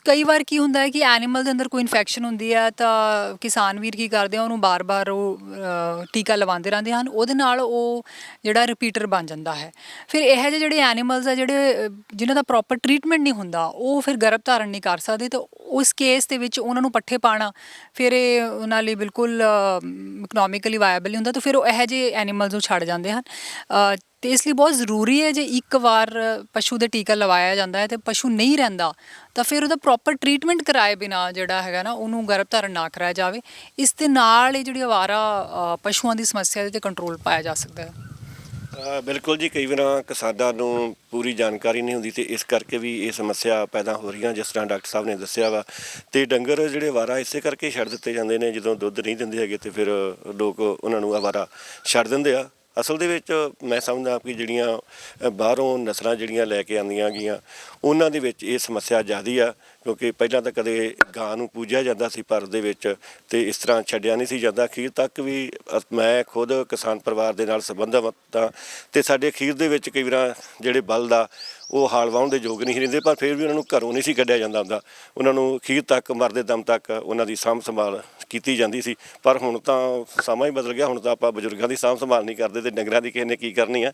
ਕਈ ਵਾਰ ਕੀ ਹੁੰਦਾ ਹੈ ਕਿ ਐਨੀਮਲ ਦੇ ਅੰਦਰ ਕੋਈ ਇਨਫੈਕਸ਼ਨ ਹੁੰਦੀ ਹੈ ਤਾਂ ਕਿਸਾਨ ਵੀਰ ਕੀ ਕਰਦੇ ਆ, ਉਹਨੂੰ ਬਾਰ-ਬਾਰ ਉਹ ਟੀਕਾ ਲਗਵਾਉਂਦੇ ਰਹਿੰਦੇ ਹਨ। ਉਹਦੇ ਨਾਲ ਉਹ ਜਿਹੜਾ ਰਿਪੀਟਰ ਬਣ ਜਾਂਦਾ ਹੈ। ਫਿਰ ਇਹੋ ਜਿਹੇ ਜਿਹੜੇ ਐਨੀਮਲਸ ਆ ਜਿਨ੍ਹਾਂ ਦਾ ਪ੍ਰੋਪਰ ਟਰੀਟਮੈਂਟ ਨਹੀਂ ਹੁੰਦਾ, ਉਹ ਫਿਰ ਗਰਭ ਧਾਰਨ ਨਹੀਂ ਕਰ ਸਕਦੇ। ਤਾਂ ਉਸ ਕੇਸ ਦੇ ਵਿੱਚ ਉਹਨਾਂ ਨੂੰ ਪੱਠੇ ਪਾਉਣਾ ਫਿਰ ਇਹ ਉਹਨਾਂ ਲਈ ਬਿਲਕੁਲ ਇਕਨੋਮਿਕਲੀ ਵਾਇਬਲ ਨਹੀਂ ਹੁੰਦਾ। ਤਾਂ ਫਿਰ ਉਹ ਇਹੋ ਜਿਹੇ ਐਨੀਮਲਸ ਨੂੰ ਛੱਡ ਜਾਂਦੇ ਹਨ। ਅਤੇ ਇਸ ਲਈ ਬਹੁਤ ਜ਼ਰੂਰੀ ਹੈ, ਜੇ ਇੱਕ ਵਾਰ ਪਸ਼ੂ ਦੇ ਟੀਕਾ ਲਵਾਇਆ ਜਾਂਦਾ ਹੈ ਅਤੇ ਪਸ਼ੂ ਨਹੀਂ ਰਹਿੰਦਾ ਤਾਂ ਫਿਰ ਉਹਦਾ ਪ੍ਰੋਪਰ ਟਰੀਟਮੈਂਟ ਕਰਾਏ ਬਿਨਾਂ ਜਿਹੜਾ ਹੈਗਾ ਨਾ ਉਹਨੂੰ ਗਰਭ ਧਾਰਨ ਨਾ ਕਰਾਇਆ ਜਾਵੇ। ਇਸ ਦੇ ਨਾਲ ਇਹ ਜਿਹੜੀ ਅਵਾਰਾ ਪਸ਼ੂਆਂ ਦੀ ਸਮੱਸਿਆ ਦੇ 'ਤੇ ਕੰਟਰੋਲ ਪਾਇਆ ਜਾ ਸਕਦਾ ਹੈ। ਬਿਲਕੁਲ ਜੀ, ਕਈ ਵਾਰ ਕਿਸਾਨਾਂ ਨੂੰ ਪੂਰੀ ਜਾਣਕਾਰੀ ਨਹੀਂ ਹੁੰਦੀ ਤੇ ਇਸ ਕਰਕੇ ਵੀ ਇਹ ਸਮੱਸਿਆ ਪੈਦਾ ਹੋ ਰਹੀਆਂ, ਜਿਸ ਤਰ੍ਹਾਂ ਡਾਕਟਰ ਸਾਹਿਬ ਨੇ ਦੱਸਿਆ ਵਾ। ਤੇ ਡੰਗਰ ਜਿਹੜੇ ਅਵਾਰਾ ਇਸੇ ਕਰਕੇ ਛੱਡ ਦਿੱਤੇ ਜਾਂਦੇ ਨੇ, ਜਦੋਂ ਦੁੱਧ ਨਹੀਂ ਦਿੰਦੇ ਹੈਗੇ ਤੇ ਫਿਰ ਲੋਕ ਉਹਨਾਂ ਨੂੰ ਅਵਾਰਾ ਛੱਡ ਦਿੰਦੇ ਆ। ਅਸਲ ਦੇ ਵਿੱਚ ਮੈਂ ਸਮਝਦਾ ਕਿ ਜਿਹੜੀਆਂ ਬਾਹਰੋਂ ਨਸਲਾਂ ਜਿਹੜੀਆਂ ਲੈ ਕੇ ਆਉਂਦੀਆਂ ਗਈਆਂ, ਉਹਨਾਂ ਦੇ ਵਿੱਚ ਇਹ ਸਮੱਸਿਆ ਜ਼ਿਆਦਾ ਆ। ਕਿਉਂਕਿ ਪਹਿਲਾਂ ਤਾਂ ਕਦੇ ਗਾਂ ਨੂੰ ਪੂਜਿਆ ਜਾਂਦਾ ਸੀ ਭਾਰਤ ਦੇ ਵਿੱਚ, ਅਤੇ ਇਸ ਤਰ੍ਹਾਂ ਛੱਡਿਆ ਨਹੀਂ ਸੀ ਜਾਂਦਾ। ਅਖੀਰ ਤੱਕ ਵੀ ਮੈਂ ਖੁਦ ਕਿਸਾਨ ਪਰਿਵਾਰ ਦੇ ਨਾਲ ਸੰਬੰਧਿਤ ਹਾਂ ਅਤੇ ਸਾਡੇ ਅਖੀਰ ਦੇ ਵਿੱਚ ਕਈ ਵਾਰ ਜਿਹੜੇ ਬਲਦ ਆ ਉਹ ਹਾਲ ਵਾਹੁਣ ਦੇ ਯੋਗ ਨਹੀਂ ਰਹਿੰਦੇ, ਪਰ ਫਿਰ ਵੀ ਉਹਨਾਂ ਨੂੰ ਘਰੋਂ ਨਹੀਂ ਸੀ ਕੱਢਿਆ ਜਾਂਦਾ ਹੁੰਦਾ। ਉਹਨਾਂ ਨੂੰ ਅਖੀਰ ਤੱਕ, ਮਰਦੇ ਦਮ ਤੱਕ ਉਹਨਾਂ ਦੀ ਸਾਂਭ ਸੰਭਾਲ ਕੀਤੀ ਜਾਂਦੀ ਸੀ। ਪਰ ਹੁਣ ਤਾਂ ਸਮਾਂ ਹੀ ਬਦਲ ਗਿਆ। ਹੁਣ ਤਾਂ ਆਪਾਂ ਬਜ਼ੁਰਗਾਂ ਦੀ ਸਾਂਭ ਸੰਭਾਲ ਨਹੀਂ ਕਰਦੇ ਅਤੇ ਡੰਗਰਾਂ ਦੀ ਕਿਸੇ ਨੇ ਕੀ ਕਰਨੀ ਆ।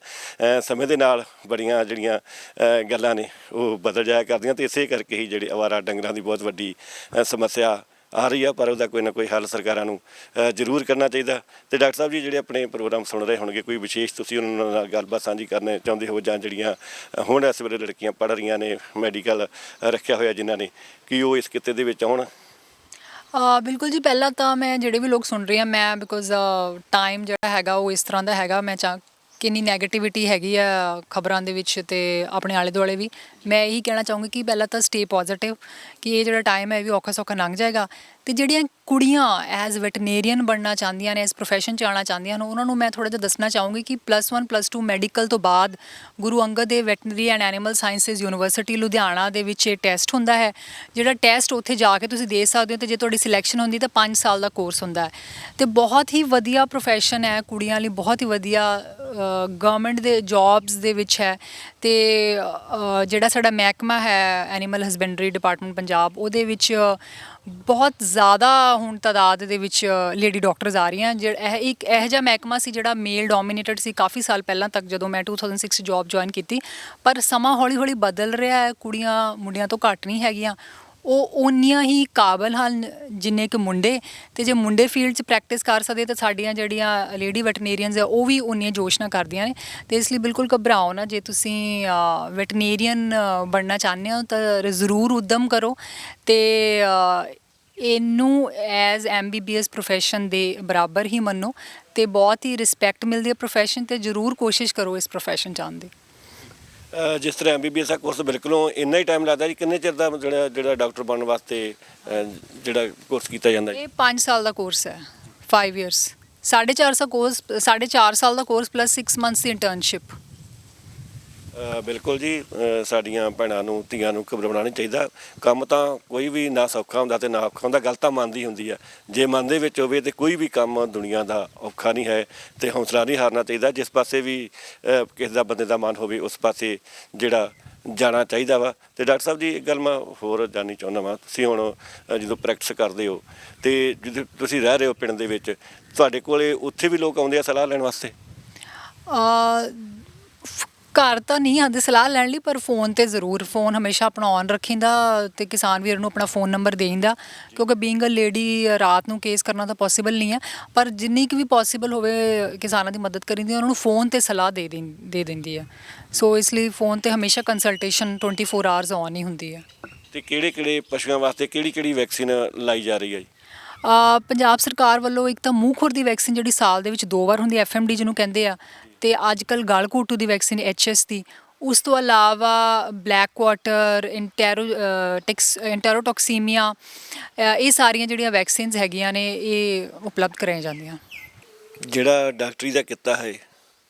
ਸਮੇਂ ਦੇ ਨਾਲ ਬੜੀਆਂ ਜਿਹੜੀਆਂ ਗੱਲਾਂ ਨੇ ਉਹ ਬਦਲ ਜਾਇਆ ਕਰਦੀਆਂ, ਅਤੇ ਇਸੇ ਕਰਕੇ ਹੀ ਜਿਹੜੇ ਅਵਾਰਾ ਡੰਗਰਾਂ ਦੀ ਬਹੁਤ ਵੱਡੀ ਸਮੱਸਿਆ ਆ ਰਹੀ ਆ। ਪਰ ਉਹਦਾ ਕੋਈ ਨਾ ਕੋਈ ਹੱਲ ਸਰਕਾਰਾਂ ਨੂੰ ਜ਼ਰੂਰ ਕਰਨਾ ਚਾਹੀਦਾ। ਅਤੇ ਡਾਕਟਰ ਸਾਹਿਬ ਜੀ, ਜਿਹੜੇ ਆਪਣੇ ਪ੍ਰੋਗਰਾਮ ਸੁਣ ਰਹੇ ਹੋਣਗੇ, ਕੋਈ ਵਿਸ਼ੇਸ਼ ਤੁਸੀਂ ਉਹਨਾਂ ਨਾਲ ਗੱਲਬਾਤ ਸਾਂਝੀ ਕਰਨਾ ਚਾਹੁੰਦੇ ਹੋ, ਜਾਂ ਜਿਹੜੀਆਂ ਹੁਣ ਇਸ ਵੇਲੇ ਲੜਕੀਆਂ ਪੜ੍ਹ ਰਹੀਆਂ ਨੇ, ਮੈਡੀਕਲ ਰੱਖਿਆ ਹੋਇਆ ਜਿਨ੍ਹਾਂ ਨੇ, ਕਿ ਉਹ ਇਸ ਕਿੱਤੇ ਦੇ ਵਿੱਚ ਆਉਣ? ਬਿਲਕੁਲ ਜੀ, ਪਹਿਲਾਂ ਤਾਂ ਮੈਂ ਜਿਹੜੇ ਵੀ ਲੋਕ ਸੁਣ ਰਹੇ ਆ, ਮੈਂ ਬਿਕੋਜ਼ ਟਾਈਮ ਜਿਹੜਾ ਹੈਗਾ ਉਹ ਇਸ ਤਰ੍ਹਾਂ ਦਾ ਹੈਗਾ, ਮੈਂ ਕਿੰਨੀ ਨੈਗੇਟਿਵਿਟੀ ਹੈਗੀ ਆ ਖਬਰਾਂ ਦੇ ਵਿੱਚ ਅਤੇ ਆਪਣੇ ਆਲੇ ਦੁਆਲੇ ਵੀ। ਮੈਂ ਇਹੀ ਕਹਿਣਾ ਚਾਹੂੰਗੀ ਕਿ ਪਹਿਲਾਂ ਤਾਂ ਸਟੇ ਪੋਜ਼ੀਟਿਵ, ਕਿ ਇਹ ਜਿਹੜਾ ਟਾਈਮ ਹੈ ਇਹ ਵੀ ਔਖਾ ਸੌਖਾ ਲੰਘ ਜਾਏਗਾ। ਅਤੇ ਜਿਹੜੀਆਂ ਕੁੜੀਆਂ ਐਜ਼ ਵੈਟਨੇਰੀਅਨ ਬਣਨਾ ਚਾਹੁੰਦੀਆਂ ਨੇ, ਇਸ ਪ੍ਰੋਫੈਸ਼ਨ 'ਚ ਆਉਣਾ ਚਾਹੁੰਦੀਆਂ ਨੇ, ਉਹਨਾਂ ਨੂੰ ਮੈਂ ਥੋੜ੍ਹਾ ਜਿਹਾ ਦੱਸਣਾ ਚਾਹੂੰਗੀ ਕਿ +1 +2 ਮੈਡੀਕਲ ਤੋਂ ਬਾਅਦ Guru Angad Dev veterinary and animal sciences university Ludhiana ਦੇ ਵਿੱਚ ਇਹ ਟੈਸਟ ਹੁੰਦਾ ਹੈ। ਜਿਹੜਾ ਟੈਸਟ ਉੱਥੇ ਜਾ ਕੇ ਤੁਸੀਂ ਦੇ ਸਕਦੇ ਹੋ, ਅਤੇ ਜੇ ਤੁਹਾਡੀ ਸਿਲੈਕਸ਼ਨ ਹੁੰਦੀ ਤਾਂ 5 ਸਾਲ ਦਾ ਕੋਰਸ ਹੁੰਦਾ ਹੈ। ਅਤੇ ਬਹੁਤ ਹੀ ਵਧੀਆ ਪ੍ਰੋਫੈਸ਼ਨ ਹੈ ਕੁੜੀਆਂ ਲਈ, ਬਹੁਤ ਹੀ ਵਧੀਆ ਗਵਰਨਮੈਂਟ ਦੇ ਜੋਬਸ ਦੇ ਵਿੱਚ ਹੈ। ਅਤੇ ਜਿਹੜਾ ਸਾਡਾ ਮਹਿਕਮਾ ਹੈ ਐਨੀਮਲ ਹਸਬੈਂਡਰੀ ਡਿਪਾਰਟਮੈਂਟ ਪੰਜਾਬ, ਉਹਦੇ ਵਿੱਚ ਬਹੁਤ ਜ਼ਿਆਦਾ ਹੁਣ ਤਾਦਾਦ ਦੇ ਵਿੱਚ ਲੇਡੀ ਡਾਕਟਰਸ ਆ ਰਹੀਆਂ। ਇਹ ਇੱਕ ਇਹੋ ਜਿਹਾ ਮਹਿਕਮਾ ਸੀ ਜਿਹੜਾ ਮੇਲ ਡੋਮੀਨੇਟਡ ਸੀ ਕਾਫੀ ਸਾਲ ਪਹਿਲਾਂ ਤੱਕ, ਜਦੋਂ ਮੈਂ 2006 ਜੋਬ ਜੁਆਇਨ ਕੀਤੀ। ਪਰ ਸਮਾਂ ਹੌਲੀ ਹੌਲੀ ਬਦਲ ਰਿਹਾ ਹੈ। ਕੁੜੀਆਂ ਮੁੰਡਿਆਂ ਤੋਂ ਘੱਟ ਨਹੀਂ ਹੈਗੀਆਂ, ਉਹ ਓਨੀਆਂ ਹੀ ਕਾਬਲ ਹਨ ਜਿੰਨੇ ਕਿ ਮੁੰਡੇ। ਅਤੇ ਜੇ ਮੁੰਡੇ ਫੀਲਡ 'ਚ ਪ੍ਰੈਕਟਿਸ ਕਰ ਸਕਦੇ ਤਾਂ ਸਾਡੀਆਂ ਜਿਹੜੀਆਂ ਲੇਡੀ ਵੈਟਨੇਰੀਅਨਸ ਆ ਉਹ ਵੀ ਓਨੀਆਂ ਜੋਸ਼ ਨਾਲ ਕਰਦੀਆਂ ਨੇ। ਅਤੇ ਇਸ ਲਈ ਬਿਲਕੁਲ ਘਬਰਾਓ ਨਾ, ਜੇ ਤੁਸੀਂ ਵੈਟਨੇਰੀਅਨ ਬਣਨਾ ਚਾਹੁੰਦੇ ਹੋ ਤਾਂ ਜ਼ਰੂਰ ਉੱਦਮ ਕਰੋ। ਅਤੇ ਇਹਨੂੰ ਐਜ਼ MBBS ਪ੍ਰੋਫੈਸ਼ਨ ਦੇ ਬਰਾਬਰ ਹੀ ਮੰਨੋ, ਅਤੇ ਬਹੁਤ ਹੀ ਰਿਸਪੈਕਟ ਮਿਲਦੀ ਹੈ ਪ੍ਰੋਫੈਸ਼ਨ 'ਤੇ। ਜ਼ਰੂਰ ਕੋਸ਼ਿਸ਼ ਕਰੋ ਇਸ ਪ੍ਰੋਫੈਸ਼ਨ 'ਚ ਆਉਣ ਦੀ। ਜਿਸ ਤਰ੍ਹਾਂ MBBS ਦਾ ਕੋਰਸ ਬਿਲਕੁਲੋਂ ਇੰਨਾ ਹੀ ਟਾਈਮ ਲੱਗਦਾ ਜੀ, ਕਿੰਨੇ ਚਿਰ ਦਾ ਜਿਹੜਾ ਡਾਕਟਰ ਬਣਨ ਵਾਸਤੇ ਜਿਹੜਾ ਕੋਰਸ ਕੀਤਾ ਜਾਂਦਾ ਜੀ? ਇਹ 5 ਸਾਲ ਦਾ ਕੋਰਸ ਹੈ, 5 ਇਅਰਸ। 4.5 ਸਾਲ ਦਾ ਕੋਰਸ ਪਲੱਸ 6 ਮੰਥਸ ਦੀ ਇੰਟਰਨਸ਼ਿਪ। ਬਿਲਕੁਲ ਜੀ, ਸਾਡੀਆਂ ਭੈਣਾਂ ਨੂੰ ਧੀਆਂ ਨੂੰ ਘਬਰਾਉਣਾ ਨਹੀਂ ਚਾਹੀਦਾ। ਕੰਮ ਤਾਂ ਕੋਈ ਵੀ ਨਾ ਸੌਖਾ ਹੁੰਦਾ ਤੇ ਨਾ ਔਖਾ ਹੁੰਦਾ, ਗੱਲ ਤਾਂ ਮਨ ਦੀ ਹੁੰਦੀ ਆ। ਜੇ ਮਨ ਦੇ ਵਿੱਚ ਹੋਵੇ ਤੇ ਕੋਈ ਵੀ ਕੰਮ ਦੁਨੀਆ ਦਾ ਔਖਾ ਨਹੀਂ ਹੈ ਤੇ ਹੌਸਲਾ ਨਹੀਂ ਹਾਰਨਾ ਚਾਹੀਦਾ। ਜਿਸ ਪਾਸੇ ਵੀ ਕਿਸੇ ਦਾ ਬੰਦੇ ਦਾ ਮਨ ਹੋਵੇ ਉਸ ਪਾਸੇ ਜਿਹੜਾ ਜਾਣਾ ਚਾਹੀਦਾ ਵਾ। ਤੇ ਡਾਕਟਰ ਸਾਹਿਬ ਜੀ, ਇੱਕ ਗੱਲ ਮੈਂ ਹੋਰ ਜਾਣਨੀ ਚਾਹੁੰਦਾ ਵਾਂ, ਤੁਸੀਂ ਹੁਣ ਜਦੋਂ ਪ੍ਰੈਕਟਿਸ ਕਰਦੇ ਹੋ ਤੇ ਜਦੋਂ ਤੁਸੀਂ ਰਹਿ ਰਹੇ ਹੋ ਪਿੰਡ ਦੇ ਵਿੱਚ, ਤੁਹਾਡੇ ਕੋਲੇ ਉੱਥੇ ਵੀ ਲੋਕ ਆਉਂਦੇ ਆ ਸਲਾਹ ਲੈਣ ਵਾਸਤੇ? ਘਰ ਤਾਂ ਨਹੀਂ ਆਉਂਦੇ ਸਲਾਹ ਲੈਣ ਲਈ, ਪਰ ਫੋਨ ਤੇ ਜ਼ਰੂਰ। ਫੋਨ ਹਮੇਸ਼ਾ ਆਪਣਾ ਔਨ ਰੱਖੀਦਾ ਤੇ ਕਿਸਾਨ ਵੀਰ ਨੂੰ ਆਪਣਾ ਫੋਨ ਨੰਬਰ ਦੇਈਦਾ, ਕਿਉਂਕਿ ਬੀਇੰਗ ਅ ਲੇਡੀ ਰਾਤ ਨੂੰ ਕੇਸ ਕਰਨਾ ਤਾਂ ਪੋਸੀਬਲ ਨਹੀਂ ਹੈ, ਪਰ ਜਿੰਨੀ ਕੁ ਵੀ ਪੋਸੀਬਲ ਹੋਵੇ ਕਿਸਾਨਾਂ ਦੀ ਮਦਦ ਕਰੀਦੀ, ਉਹਨਾਂ ਨੂੰ ਫੋਨ ਤੇ ਸਲਾਹ ਦੇ ਦਿੰਦੀ ਹੈ। ਸੋ ਇਸ ਲਈ ਫੋਨ ਤੇ ਹਮੇਸ਼ਾ ਕੰਸਲਟੇਸ਼ਨ 24 ਆਵਰਸ ਔਨ ਹੀ ਹੁੰਦੀ ਹੈ। ਤੇ ਕਿਹੜੇ ਪਸ਼ੂਆਂ ਵਾਸਤੇ ਕਿਹੜੀ ਵੈਕਸੀਨ ਲਾਈ ਜਾ ਰਹੀ ਹੈ ਜੀ? ਪੰਜਾਬ ਸਰਕਾਰ ਵੱਲੋਂ ਇੱਕ ਤਾਂ ਮੂੰਹ ਖੁਰ ਦੀ ਵੈਕਸੀਨ ਜਿਹੜੀ ਸਾਲ ਦੇ ਵਿੱਚ 2 ਵਾਰ ਹੁੰਦੀ, FMD ਜਿਹਨੂੰ ਕਹਿੰਦੇ ਆ, ਤੇ ਅੱਜ ਕੱਲ੍ਹ ਗਲ ਘੋਟੂ ਦੀ ਵੈਕਸੀਨ HS ਦੀ। ਉਸ ਤੋਂ ਇਲਾਵਾ ਬਲੈਕ ਕੁਆਟਰ, ਇੰਟੈਰੋਟੌਕਸੀਮੀਆ, ਇਹ ਸਾਰੀਆਂ ਜਿਹੜੀਆਂ ਵੈਕਸੀਨਸ ਹੈਗੀਆਂ ਨੇ ਇਹ ਉਪਲਬਧ ਕਰਾਈਆਂ ਜਾਂਦੀਆਂ। ਜਿਹੜਾ ਡਾਕਟਰੀ ਦਾ ਕਿੱਤਾ ਹੈ,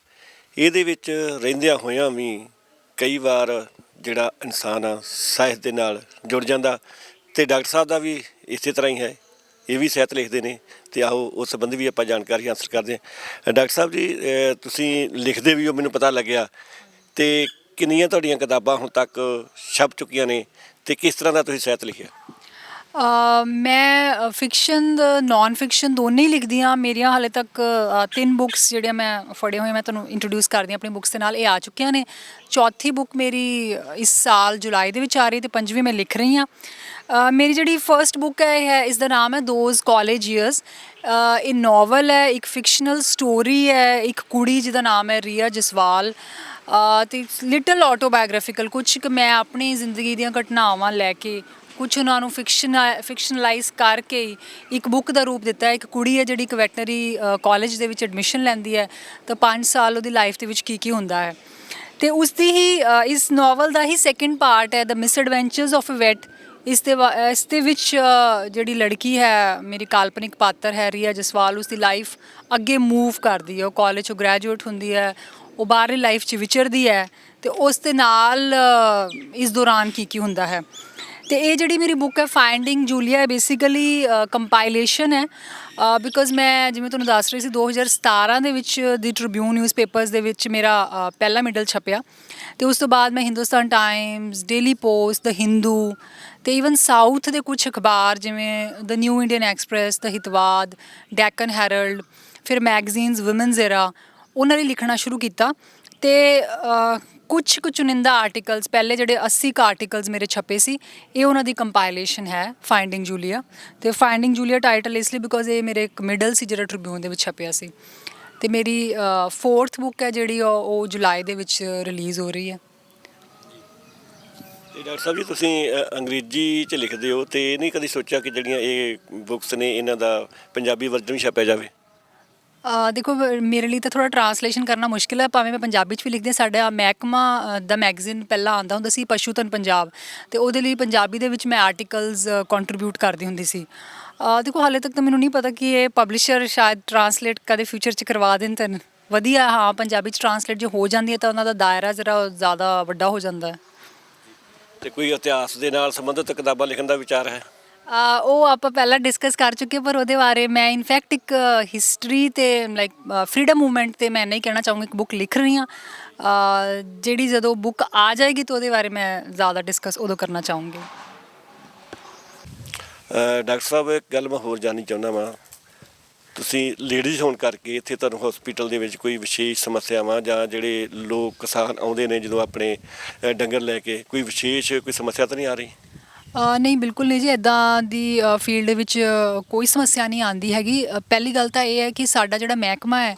ਇਹਦੇ ਵਿੱਚ ਰਹਿੰਦਿਆਂ ਹੋਇਆਂ ਵੀ ਕਈ ਵਾਰ ਜਿਹੜਾ ਇਨਸਾਨ ਆ ਸਾਹਿਤ ਦੇ ਨਾਲ ਜੁੜ ਜਾਂਦਾ, ਤੇ ਡਾਕਟਰ ਸਾਹਿਬ ਦਾ ਵੀ ਇਸੇ ਤਰ੍ਹਾਂ ਹੀ ਹੈ, ਇਹ ਵੀ ਸਾਹਿਤ ਲਿਖਦੇ ਨੇ। ਤੇ ਆਓ ਉਸ ਸੰਬੰਧੀ ਵੀ ਆਪਾਂ ਜਾਣਕਾਰੀ ਹਾਸਲ ਕਰਦੇ ਹਾਂ। ਡਾਕਟਰ ਸਾਹਿਬ ਜੀ, ਤੁਸੀਂ ਲਿਖਦੇ ਵੀ ਹੋ ਮੈਨੂੰ ਪਤਾ ਲੱਗਿਆ, ਤੇ ਕਿੰਨੀਆਂ ਤੁਹਾਡੀਆਂ ਕਿਤਾਬਾਂ ਹੁਣ ਤੱਕ ਛਪ ਚੁੱਕੀਆਂ ਨੇ ਤੇ ਕਿਸ ਤਰ੍ਹਾਂ ਦਾ ਤੁਸੀਂ ਸਾਹਿਤ ਲਿਖਿਆ? ਮੈਂ ਫਿਕਸ਼ਨ ਨੌਨ ਫਿਕਸ਼ਨ ਦੋਨੇ ਹੀ ਲਿਖਦੀ ਹਾਂ। ਮੇਰੀਆਂ ਹਾਲੇ ਤੱਕ 3 ਬੁੱਕਸ ਜਿਹੜੀਆਂ ਮੈਂ ਫੜੇ ਹੋਏ, ਮੈਂ ਤੁਹਾਨੂੰ ਇੰਟਰੋਡਿਊਸ ਕਰਦੀ ਹਾਂ ਆਪਣੀ ਬੁੱਕਸ ਦੇ ਨਾਲ, ਇਹ ਆ ਚੁੱਕੀਆਂ ਨੇ। ਚੌਥੀ ਬੁੱਕ ਮੇਰੀ ਇਸ ਸਾਲ ਜੁਲਾਈ ਦੇ ਵਿੱਚ ਆ ਰਹੀ, ਤੇ 5ਵੀਂ ਮੈਂ ਲਿਖ ਰਹੀ ਹਾਂ। ਮੇਰੀ ਜਿਹੜੀ ਫਰਸਟ ਬੁੱਕ ਹੈ ਇਸ ਦਾ ਨਾਮ ਹੈ ਦੋਜ਼ ਕਾਲਜ ਈਅਰਸ। ਇਹ ਨਾਵਲ ਹੈ, ਇੱਕ ਫਿਕਸ਼ਨਲ ਸਟੋਰੀ ਹੈ, ਇੱਕ ਕੁੜੀ ਜਿਹਦਾ ਨਾਮ ਹੈ ਰੀਆ ਜਸਵਾਲ, ਅਤੇ ਲਿਟਲ ਆਟੋਬਾਇਓਗ੍ਰਾਫੀਕਲ। ਕੁਛ ਕੁ ਮੈਂ ਆਪਣੀ ਜ਼ਿੰਦਗੀ ਦੀਆਂ ਘਟਨਾਵਾਂ ਲੈ ਕੇ ਕੁਛ ਉਹਨਾਂ ਨੂੰ ਫਿਕਸ਼ਨਲਾਈਜ਼ ਕਰਕੇ ਇੱਕ ਬੁੱਕ ਦਾ ਰੂਪ ਦਿੱਤਾ ਹੈ। ਇੱਕ ਕੁੜੀ ਹੈ ਜਿਹੜੀ ਇੱਕ ਵੈਟਨਰੀ ਕਾਲਜ ਦੇ ਵਿੱਚ ਐਡਮਿਸ਼ਨ ਲੈਂਦੀ ਹੈ, ਤਾਂ 5 ਸਾਲ ਉਹਦੀ ਲਾਈਫ ਦੇ ਵਿੱਚ ਕੀ ਹੁੰਦਾ ਹੈ, ਤੇ ਉਸ ਦੀ ਹੀ ਇਸ ਨਾਵਲ ਦਾ ਹੀ ਸੈਕਿੰਡ ਪਾਰਟ ਹੈ ਦ ਮਿਸਐਡਵੈਂਚਰਸ ਆਫ ਅ ਵੈਟ। ਇਸ ਦੇ ਵਿੱਚ ਜਿਹੜੀ ਲੜਕੀ ਹੈ, ਮੇਰੀ ਕਾਲਪਨਿਕ ਪਾਤਰ ਹੈ ਰੀਆ ਜਸਵਾਲ, ਉਸ ਦੀ ਲਾਈਫ ਅੱਗੇ ਮੂਵ ਕਰਦੀ ਹੈ। ਉਹ ਕਾਲਜ 'ਚੋਂ ਗ੍ਰੈਜੂਏਟ ਹੁੰਦੀ ਹੈ, ਉਹ ਬਾਹਰਲੀ ਲਾਈਫ 'ਚ ਵਿਚਰਦੀ ਹੈ, ਤੇ ਉਸ ਦੇ ਨਾਲ ਇਸ ਦੌਰਾਨ ਕੀ ਹੁੰਦਾ ਹੈ। ਤੇ ਇਹ ਜਿਹੜੀ ਮੇਰੀ ਬੁੱਕ ਹੈ ਫਾਈਂਡਿੰਗ ਜੂਲੀਆ, ਬੇਸਿਕਲੀ ਕੰਪਾਈਲੇਸ਼ਨ ਹੈ, ਬਿਕੋਜ਼ ਮੈਂ ਜਿਵੇਂ ਤੁਹਾਨੂੰ ਦੱਸ ਰਹੀ ਸੀ 2017 ਦੇ ਵਿੱਚ ਦੀ ਟ੍ਰਿਬਿਊਨ ਨਿਊਜ਼ਪੇਪਰਸ ਦੇ ਵਿੱਚ ਮੇਰਾ ਪਹਿਲਾ ਮਿਡਲ ਛਪਿਆ, ਤੇ ਉਸ ਤੋਂ ਬਾਅਦ ਮੈਂ Hindustan Times, Daily Post, the Hindu, ਤੇ ਈਵਨ ਸਾਊਥ ਦੇ ਕੁਝ ਅਖਬਾਰ ਜਿਵੇਂ the New Indian Express, the Hitavada, Deccan Herald, ਫਿਰ ਮੈਗਜ਼ੀਨਸ ਵੂਮਨਸ ਐਰਾ, ਉਹਨਾਂ ਲਈ ਲਿਖਣਾ ਸ਼ੁਰੂ ਕੀਤਾ। ਤੇ ਕੁਛ ਚੁਣਿੰਦਾ ਆਰਟੀਕਲਸ, ਪਹਿਲੇ ਜਿਹੜੇ 80 ਕੁ ਆਰਟੀਕਲਸ ਮੇਰੇ ਛਪੇ ਸੀ, ਇਹ ਉਹਨਾਂ ਦੀ ਕੰਪਾਈਲੇਸ਼ਨ ਹੈ ਫਾਈਂਡਿੰਗ ਜੂਲੀਆ। ਤੇ ਫਾਈਂਡਿੰਗ ਜੂਲੀਆ ਟਾਈਟਲ ਇਸ ਲਈ ਬਿਕੋਜ਼ ਇਹ ਮੇਰੇ ਇੱਕ ਮਿਡਲ ਸੀ ਜਿਹੜਾ ਟ੍ਰਿਬਿਊਨ ਦੇ ਵਿੱਚ ਛਪਿਆ ਸੀ। ਤੇ ਮੇਰੀ 4th ਬੁੱਕ ਹੈ ਜਿਹੜੀ ਉਹ ਜੁਲਾਈ ਦੇ ਵਿੱਚ ਰਿਲੀਜ਼ ਹੋ ਰਹੀ ਹੈ। ਤੇ ਡਾਕਟਰ ਸਾਹਿਬ ਜੀ, ਤੁਸੀਂ ਅੰਗਰੇਜ਼ੀ 'ਚ ਲਿਖਦੇ ਹੋ, ਤੇ ਇਹ ਨਹੀਂ ਕਦੀ ਸੋਚਿਆ ਕਿ ਜਿਹੜੀਆਂ ਇਹ ਬੁੱਕਸ ਨੇ ਇਹਨਾਂ ਦਾ ਪੰਜਾਬੀ ਵਰਜਨ ਵੀ ਛਪਿਆ ਜਾਵੇ? ਦੇਖੋ, ਮੇਰੇ ਲਈ ਤਾਂ ਥੋੜ੍ਹਾ ਟਰਾਂਸਲੇਸ਼ਨ ਕਰਨਾ ਮੁਸ਼ਕਿਲ ਹੈ, ਭਾਵੇਂ ਮੈਂ ਪੰਜਾਬੀ 'ਚ ਵੀ ਲਿਖਦੀ ਹਾਂ। ਸਾਡਾ ਮਹਿਕਮਾ ਦਾ ਮੈਗਜ਼ੀਨ ਪਹਿਲਾਂ ਆਉਂਦਾ ਹੁੰਦਾ ਸੀ ਪਸ਼ੂ ਧਨ ਪੰਜਾਬ, ਅਤੇ ਉਹਦੇ ਲਈ ਪੰਜਾਬੀ ਦੇ ਵਿੱਚ ਮੈਂ ਆਰਟੀਕਲਸ ਕੰਟਰੀਬਿਊਟ ਕਰਦੀ ਹੁੰਦੀ ਸੀ। ਦੇਖੋ, ਹਾਲੇ ਤੱਕ ਤਾਂ ਮੈਨੂੰ ਨਹੀਂ ਪਤਾ ਕਿ ਇਹ ਪਬਲਿਸ਼ਰ ਸ਼ਾਇਦ ਟਰਾਂਸਲੇਟ ਕਦੇ ਫਿਊਚਰ 'ਚ ਕਰਵਾ ਦੇਣ ਤਾਂ ਵਧੀਆ। ਹਾਂ, ਪੰਜਾਬੀ 'ਚ ਟਰਾਂਸਲੇਟ ਜੇ ਹੋ ਜਾਂਦੀ ਹੈ ਤਾਂ ਉਹਨਾਂ ਦਾ ਦਾਇਰਾ ਜ਼ਰਾ ਜ਼ਿਆਦਾ ਵੱਡਾ ਹੋ ਜਾਂਦਾ ਹੈ। ਤੇ ਕੋਈ ਇਤਿਹਾਸ ਦੇ ਨਾਲ ਸੰਬੰਧਿਤ ਕਿਤਾਬਾਂ ਲਿਖਣ ਦਾ ਵਿਚਾਰ ਹੈ? ਉਹ ਆਪਾਂ ਪਹਿਲਾਂ ਡਿਸਕਸ ਕਰ ਚੁੱਕੇ, ਪਰ ਉਹਦੇ ਬਾਰੇ ਮੈਂ ਇਨਫੈਕਟ ਇੱਕ ਹਿਸਟਰੀ ਅਤੇ ਲਾਈਕ ਫਰੀडम ਮੂਵਮੈਂਟ 'ਤੇ ਮੈਂ ਨਹੀਂ ਕਹਿਣਾ ਚਾਹੂੰਗੀ, ਇੱਕ ਬੁੱਕ ਲਿਖ ਰਹੀ ਹਾਂ, ਜਿਹੜੀ ਜਦੋਂ ਬੁੱਕ ਆ ਜਾਏਗੀ ਤਾਂ ਉਹਦੇ ਬਾਰੇ ਮੈਂ ਜ਼ਿਆਦਾ ਡਿਸਕਸ ਉਦੋਂ ਕਰਨਾ ਚਾਹੂੰਗੀ। ਡਾਕਟਰ ਸਾਹਿਬ, ਇੱਕ ਗੱਲ ਮੈਂ ਹੋਰ ਜਾਣਨੀ ਚਾਹੁੰਦਾ ਵਾਂ, ਤੁਸੀਂ ਲੇਡੀਜ਼ ਹੋਣ ਕਰਕੇ ਇੱਥੇ ਤੁਹਾਨੂੰ ਹਸਪੀਟਲ ਦੇ ਵਿੱਚ ਕੋਈ ਵਿਸ਼ੇਸ਼ ਸਮੱਸਿਆਵਾਂ ਜਾਂ ਜਿਹੜੇ ਲੋਕ ਕਿਸਾਨ ਆਉਂਦੇ ਨੇ ਜਦੋਂ ਆਪਣੇ ਡੰਗਰ ਲੈ ਕੇ, ਕੋਈ ਵਿਸ਼ੇਸ਼ ਕੋਈ ਸਮੱਸਿਆ ਤਾਂ ਨਹੀਂ ਆ ਰਹੀ? ਨਹੀਂ, ਬਿਲਕੁਲ ਨਹੀਂ ਜੀ, ਇੱਦਾਂ ਦੀ ਫੀਲਡ ਵਿੱਚ ਕੋਈ ਸਮੱਸਿਆ ਨਹੀਂ ਆਉਂਦੀ ਹੈਗੀ। ਪਹਿਲੀ ਗੱਲ ਤਾਂ ਇਹ ਹੈ ਕਿ ਸਾਡਾ ਜਿਹੜਾ ਮਹਿਕਮਾ ਹੈ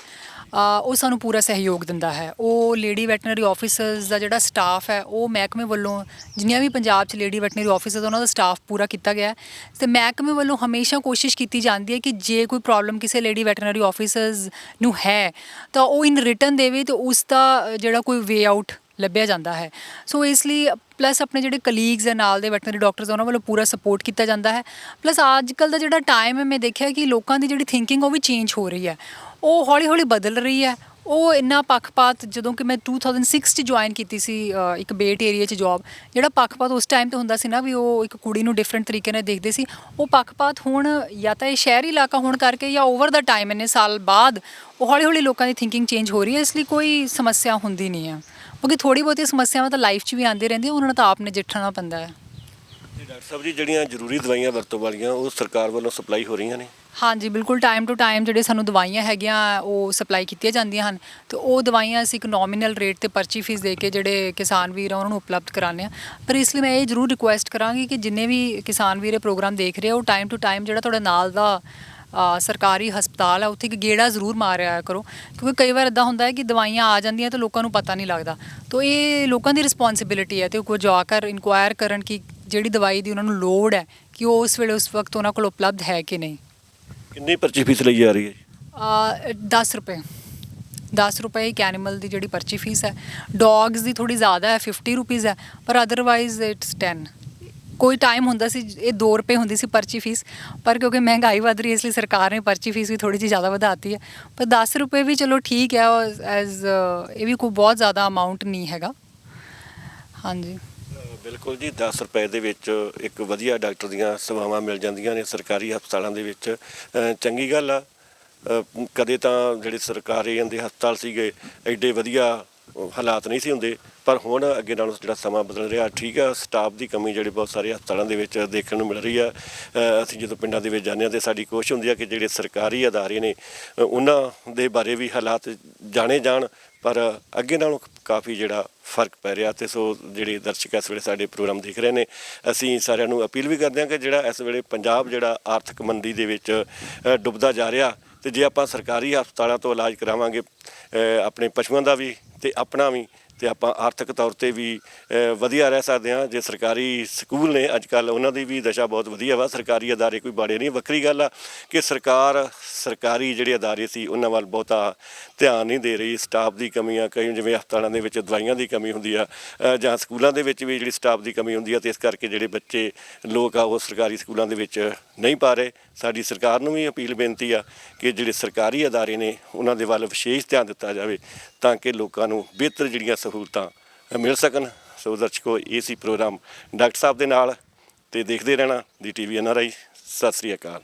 ਉਹ ਸਾਨੂੰ ਪੂਰਾ ਸਹਿਯੋਗ ਦਿੰਦਾ ਹੈ। ਉਹ ਲੇਡੀ ਵੈਟਨਰੀ ਆਫਿਸਰਸ ਦਾ ਜਿਹੜਾ ਸਟਾਫ ਹੈ, ਉਹ ਮਹਿਕਮੇ ਵੱਲੋਂ ਜਿੰਨੀਆਂ ਵੀ ਪੰਜਾਬ 'ਚ ਲੇਡੀ ਵੈਟਨਰੀ ਆਫਿਸਰਸ ਉਹਨਾਂ ਦਾ ਸਟਾਫ ਪੂਰਾ ਕੀਤਾ ਗਿਆ, ਅਤੇ ਮਹਿਕਮੇ ਵੱਲੋਂ ਹਮੇਸ਼ਾ ਕੋਸ਼ਿਸ਼ ਕੀਤੀ ਜਾਂਦੀ ਹੈ ਕਿ ਜੇ ਕੋਈ ਪ੍ਰੋਬਲਮ ਕਿਸੇ ਲੇਡੀ ਵੈਟਨਰੀ ਆਫਿਸਰਸ ਨੂੰ ਹੈ ਤਾਂ ਉਹ ਇਨ ਰਿਟਨ ਦੇਵੇ, ਅਤੇ ਉਸ ਦਾ ਜਿਹੜਾ ਕੋਈ ਵੇ ਆਊਟ ਲੱਭਿਆ ਜਾਂਦਾ ਹੈ। ਸੋ ਇਸ ਲਈ ਪਲੱਸ ਆਪਣੇ ਜਿਹੜੇ ਕਲੀਗਸ ਹੈ ਨਾਲ ਦੇ ਵੈਟਰਨਰੀ ਡਾਕਟਰਸ ਉਹਨਾਂ ਵੱਲੋਂ ਪੂਰਾ ਸਪੋਰਟ ਕੀਤਾ ਜਾਂਦਾ ਹੈ। ਪਲੱਸ ਅੱਜ ਕੱਲ੍ਹ ਦਾ ਜਿਹੜਾ ਟਾਈਮ ਹੈ ਮੈਂ ਦੇਖਿਆ ਕਿ ਲੋਕਾਂ ਦੀ ਜਿਹੜੀ ਥਿੰਕਿੰਗ ਉਹ ਵੀ ਚੇਂਜ ਹੋ ਰਹੀ ਹੈ, ਉਹ ਹੌਲੀ ਹੌਲੀ ਬਦਲ ਰਹੀ ਹੈ। ਉਹ ਇੰਨਾ ਪੱਖਪਾਤ, ਜਦੋਂ ਕਿ ਮੈਂ 2006 'ਚ ਜੁਆਇਨ ਕੀਤੀ ਸੀ ਇੱਕ ਬੇਟ ਏਰੀਆ 'ਚ ਜੋਬ, ਜਿਹੜਾ ਪੱਖਪਾਤ ਉਸ ਟਾਈਮ ਤੇ ਹੁੰਦਾ ਸੀ ਨਾ ਵੀ ਉਹ ਇੱਕ ਕੁੜੀ ਨੂੰ ਡਿਫਰੈਂਟ ਤਰੀਕੇ ਨਾਲ ਦੇਖਦੇ ਸੀ, ਉਹ ਪੱਖਪਾਤ ਹੁਣ ਜਾਂ ਤਾਂ ਇਹ ਸ਼ਹਿਰੀ ਇਲਾਕਾ ਹੋਣ ਕਰਕੇ ਜਾਂ ਓਵਰ ਦਾ ਟਾਈਮ ਇੰਨੇ ਸਾਲ ਬਾਅਦ ਉਹ ਹੌਲੀ ਹੌਲੀ ਲੋਕਾਂ ਦੀ ਥਿੰਕਿੰਗ ਚੇਂਜ ਹੋ ਰਹੀ ਹੈ। ਇਸ ਲਈ ਕੋਈ ਸਮੱਸਿਆ ਹੁੰਦੀ ਨਹੀਂ ਹੈ, ਕਿਉਂਕਿ ਥੋੜ੍ਹੀ ਬਹੁਤੀ ਸਮੱਸਿਆਵਾਂ ਤਾਂ ਲਾਈਫ 'ਚ ਵੀ ਆਉਂਦੀ ਰਹਿੰਦੀਆਂ, ਉਹਨਾਂ ਨੂੰ ਤਾਂ ਆਪ ਨਜਿੱਠਣਾ ਪੈਂਦਾ ਹੈ। ਤੇ ਡਾਕਟਰ ਸਾਹਿਬ ਜੀ, ਜਿਹੜੀਆਂ ਜ਼ਰੂਰੀ ਦਵਾਈਆਂ ਵਰਤੋਂ ਵਾਲੀਆਂ ਉਹ ਸਰਕਾਰ ਵੱਲੋਂ ਸਪਲਾਈ ਹੋ ਰਹੀਆਂ ਨੇ? ਹਾਂਜੀ ਬਿਲਕੁਲ, ਟਾਈਮ ਟੂ ਟਾਈਮ ਜਿਹੜੇ ਸਾਨੂੰ ਦਵਾਈਆਂ ਹੈਗੀਆਂ ਉਹ ਸਪਲਾਈ ਕੀਤੀਆਂ ਜਾਂਦੀਆਂ ਹਨ, ਅਤੇ ਉਹ ਦਵਾਈਆਂ ਅਸੀਂ ਇੱਕ ਨੋਮੀਨਲ ਰੇਟ 'ਤੇ ਪਰਚੀ ਫੀਸ ਦੇ ਕੇ ਜਿਹੜੇ ਕਿਸਾਨ ਵੀਰ ਆ ਉਹਨਾਂ ਨੂੰ ਉਪਲਬਧ ਕਰਾਉਂਦੇ ਹਾਂ। ਪਰ ਇਸ ਲਈ ਮੈਂ ਇਹ ਜ਼ਰੂਰ ਰਿਕੁਐਸਟ ਕਰਾਂਗੀ ਕਿ ਜਿੰਨੇ ਵੀ ਕਿਸਾਨ ਵੀਰ ਇਹ ਪ੍ਰੋਗਰਾਮ ਦੇਖ ਰਹੇ ਆ, ਉਹ ਟਾਈਮ ਟੂ ਟਾਈਮ ਜਿਹੜਾ ਤੁਹਾਡੇ ਨਾਲ ਦਾ ਸਰਕਾਰੀ ਹਸਪਤਾਲ ਹੈ ਉੱਥੇ ਇੱਕ ਗੇੜਾ ਜ਼ਰੂਰ ਮਾਰਿਆ ਕਰੋ, ਕਿਉਂਕਿ ਕਈ ਵਾਰ ਇੱਦਾਂ ਹੁੰਦਾ ਹੈ ਕਿ ਦਵਾਈਆਂ ਆ ਜਾਂਦੀਆਂ ਤਾਂ ਲੋਕਾਂ ਨੂੰ ਪਤਾ ਨਹੀਂ ਲੱਗਦਾ। ਤਾਂ ਇਹ ਲੋਕਾਂ ਦੀ ਰਿਸਪੌਂਸਿਬਿਲਿਟੀ ਹੈ, ਅਤੇ ਉਹ ਜਾ ਕਰ ਇਨਕੁਆਇਰ ਕਰਨ ਕਿ ਜਿਹੜੀ ਦਵਾਈ ਦੀ ਉਹਨਾਂ ਨੂੰ ਲੋੜ ਹੈ ਕਿ ਉਹ ਉਸ ਵੇਲੇ ਉਸ ਵਕਤ ਉਹਨਾਂ ਕੋਲ ਉਪਲਬਧ ਹੈ ਕਿ ਨਹੀਂ। ਕਿੰਨੀ ਪਰਚੀ ਫੀਸ ਲਈ ਜਾ ਰਹੀ ਹੈ ਜੀ? 10 ਰੁਪਏ, 10 ਰੁਪਏ ਇੱਕ ਐਨੀਮਲ ਦੀ ਜਿਹੜੀ ਪਰਚੀ ਫੀਸ ਹੈ। ਡੌਗਸ ਦੀ ਥੋੜ੍ਹੀ ਜ਼ਿਆਦਾ ਹੈ, 50 ਰੁਪੀਜ਼ ਹੈ, ਪਰ ਅਦਰਵਾਈਜ਼ ਇਟਸ 10। ਕੋਈ ਟਾਈਮ ਹੁੰਦਾ ਸੀ ਇਹ 2 ਰੁਪਏ ਹੁੰਦੀ ਸੀ ਪਰਚੀ ਫੀਸ, ਪਰ ਕਿਉਂਕਿ ਮਹਿੰਗਾਈ ਵੱਧ ਰਹੀ ਹੈ ਇਸ ਲਈ ਸਰਕਾਰ ਨੇ ਪਰਚੀ ਫੀਸ ਵੀ ਥੋੜ੍ਹੀ ਜਿਹੀ ਜ਼ਿਆਦਾ ਵਧਾਤੀ ਹੈ। ਪਰ 10 ਰੁਪਏ ਵੀ ਚਲੋ ਠੀਕ ਹੈ, ਐਜ਼ ਇਹ ਵੀ ਕੋਈ ਬਹੁਤ ਜ਼ਿਆਦਾ ਅਮਾਊਂਟ ਨਹੀਂ ਹੈਗਾ। ਹਾਂਜੀ ਬਿਲਕੁਲ ਜੀ, 10 ਰੁਪਏ ਦੇ ਵਿੱਚ ਇੱਕ ਵਧੀਆ ਡਾਕਟਰ ਦੀਆਂ ਸੇਵਾਵਾਂ ਮਿਲ ਜਾਂਦੀਆਂ ਨੇ ਸਰਕਾਰੀ ਹਸਪਤਾਲਾਂ ਦੇ ਵਿੱਚ। ਚੰਗੀ ਗੱਲ ਆ। ਕਦੇ ਤਾਂ ਜਿਹੜੇ ਸਰਕਾਰੀ ਦੇ ਹਸਪਤਾਲ ਸੀਗੇ ਐਡੇ ਵਧੀਆ ਹਾਲਾਤ ਨਹੀਂ ਸੀ ਹੁੰਦੇ, ਪਰ ਹੁਣ ਅੱਗੇ ਨਾਲੋਂ ਜਿਹੜਾ ਸਮਾਂ ਬਦਲ ਰਿਹਾ, ਠੀਕ ਆ, ਸਟਾਫ ਦੀ ਕਮੀ ਜਿਹੜੀ ਬਹੁਤ ਸਾਰੇ ਹਸਪਤਾਲਾਂ ਦੇ ਵਿੱਚ ਦੇਖਣ ਨੂੰ ਮਿਲ ਰਹੀ ਆ। ਅਸੀਂ ਜਦੋਂ ਪਿੰਡਾਂ ਦੇ ਵਿੱਚ ਜਾਂਦੇ ਹਾਂ ਤਾਂ ਸਾਡੀ ਕੋਸ਼ਿਸ਼ ਹੁੰਦੀ ਆ ਕਿ ਜਿਹੜੇ ਸਰਕਾਰੀ ਅਦਾਰੇ ਨੇ ਉਹਨਾਂ ਦੇ ਬਾਰੇ ਵੀ ਹਾਲਾਤ ਜਾਣੇ ਜਾਣ, ਪਰ ਅੱਗੇ ਨਾਲੋਂ ਕਾਫੀ ਜਿਹੜਾ ਫਰਕ ਪੈ ਰਿਹਾ। ਅਤੇ ਸੋ ਜਿਹੜੇ ਦਰਸ਼ਕ ਇਸ ਵੇਲੇ ਸਾਡੇ ਪ੍ਰੋਗਰਾਮ ਦੇਖ ਰਹੇ ਨੇ, ਅਸੀਂ ਸਾਰਿਆਂ ਨੂੰ ਅਪੀਲ ਵੀ ਕਰਦੇ ਹਾਂ ਕਿ ਜਿਹੜਾ ਇਸ ਵੇਲੇ ਪੰਜਾਬ ਜਿਹੜਾ ਆਰਥਿਕ ਮੰਦੀ ਦੇ ਵਿੱਚ ਡੁੱਬਦਾ ਜਾ ਰਿਹਾ, ਅਤੇ ਜੇ ਆਪਾਂ ਸਰਕਾਰੀ ਹਸਪਤਾਲਾਂ ਤੋਂ ਇਲਾਜ ਕਰਾਵਾਂਗੇ ਆਪਣੇ ਪਸ਼ੂਆਂ ਦਾ ਵੀ ਅਤੇ ਆਪਣਾ ਵੀ, ਅਤੇ ਆਪਾਂ ਆਰਥਿਕ ਤੌਰ 'ਤੇ ਵੀ ਵਧੀਆ ਰਹਿ ਸਕਦੇ ਹਾਂ। ਜੇ ਸਰਕਾਰੀ ਸਕੂਲ ਨੇ ਅੱਜ ਕੱਲ੍ਹ, ਉਹਨਾਂ ਦੀ ਵੀ ਦਸ਼ਾ ਬਹੁਤ ਵਧੀਆ ਵਾ। ਸਰਕਾਰੀ ਅਦਾਰੇ ਕੋਈ ਮਾੜੇ ਨਹੀਂ। ਵੱਖਰੀ ਗੱਲ ਆ ਕਿ ਸਰਕਾਰੀ ਜਿਹੜੇ ਅਦਾਰੇ ਸੀ ਉਹਨਾਂ ਵੱਲ ਬਹੁਤਾ ਧਿਆਨ ਨਹੀਂ ਦੇ ਰਹੀ। ਸਟਾਫ ਦੀ ਕਮੀ ਆ, ਕਈ ਜਿਵੇਂ ਹਸਪਤਾਲਾਂ ਦੇ ਵਿੱਚ ਦਵਾਈਆਂ ਦੀ ਕਮੀ ਹੁੰਦੀ ਆ, ਜਾਂ ਸਕੂਲਾਂ ਦੇ ਵਿੱਚ ਵੀ ਜਿਹੜੀ ਸਟਾਫ ਦੀ ਕਮੀ ਹੁੰਦੀ ਆ, ਅਤੇ ਇਸ ਕਰਕੇ ਜਿਹੜੇ ਬੱਚੇ ਲੋਕ ਆ ਉਹ ਸਰਕਾਰੀ ਸਕੂਲਾਂ ਦੇ ਵਿੱਚ ਨਹੀਂ ਪਾ ਰਹੇ। ਸਾਡੀ ਸਰਕਾਰ ਨੂੰ ਵੀ ਅਪੀਲ ਬੇਨਤੀ ਆ ਕਿ ਜਿਹੜੇ ਸਰਕਾਰੀ ਅਦਾਰੇ ਨੇ ਉਹਨਾਂ ਦੇ ਵੱਲ ਵਿਸ਼ੇਸ਼ ਧਿਆਨ ਦਿੱਤਾ ਜਾਵੇ, ਤਾਂ ਕਿ ਲੋਕਾਂ ਨੂੰ ਬਿਹਤਰ ਜਿਹੜੀਆਂ ਸਹੂਲਤਾਂ ਮਿਲ ਸਕਣ। ਸੋ ਦਰਸ਼ਕੋ, ਇਹ ਸੀ ਪ੍ਰੋਗਰਾਮ ਡਾਕਟਰ ਸਾਹਿਬ ਦੇ ਨਾਲ, ਅਤੇ ਦੇਖਦੇ ਰਹਿਣਾ ਦੀ TV NRI। ਸਤਿ ਸ੍ਰੀ ਅਕਾਲ।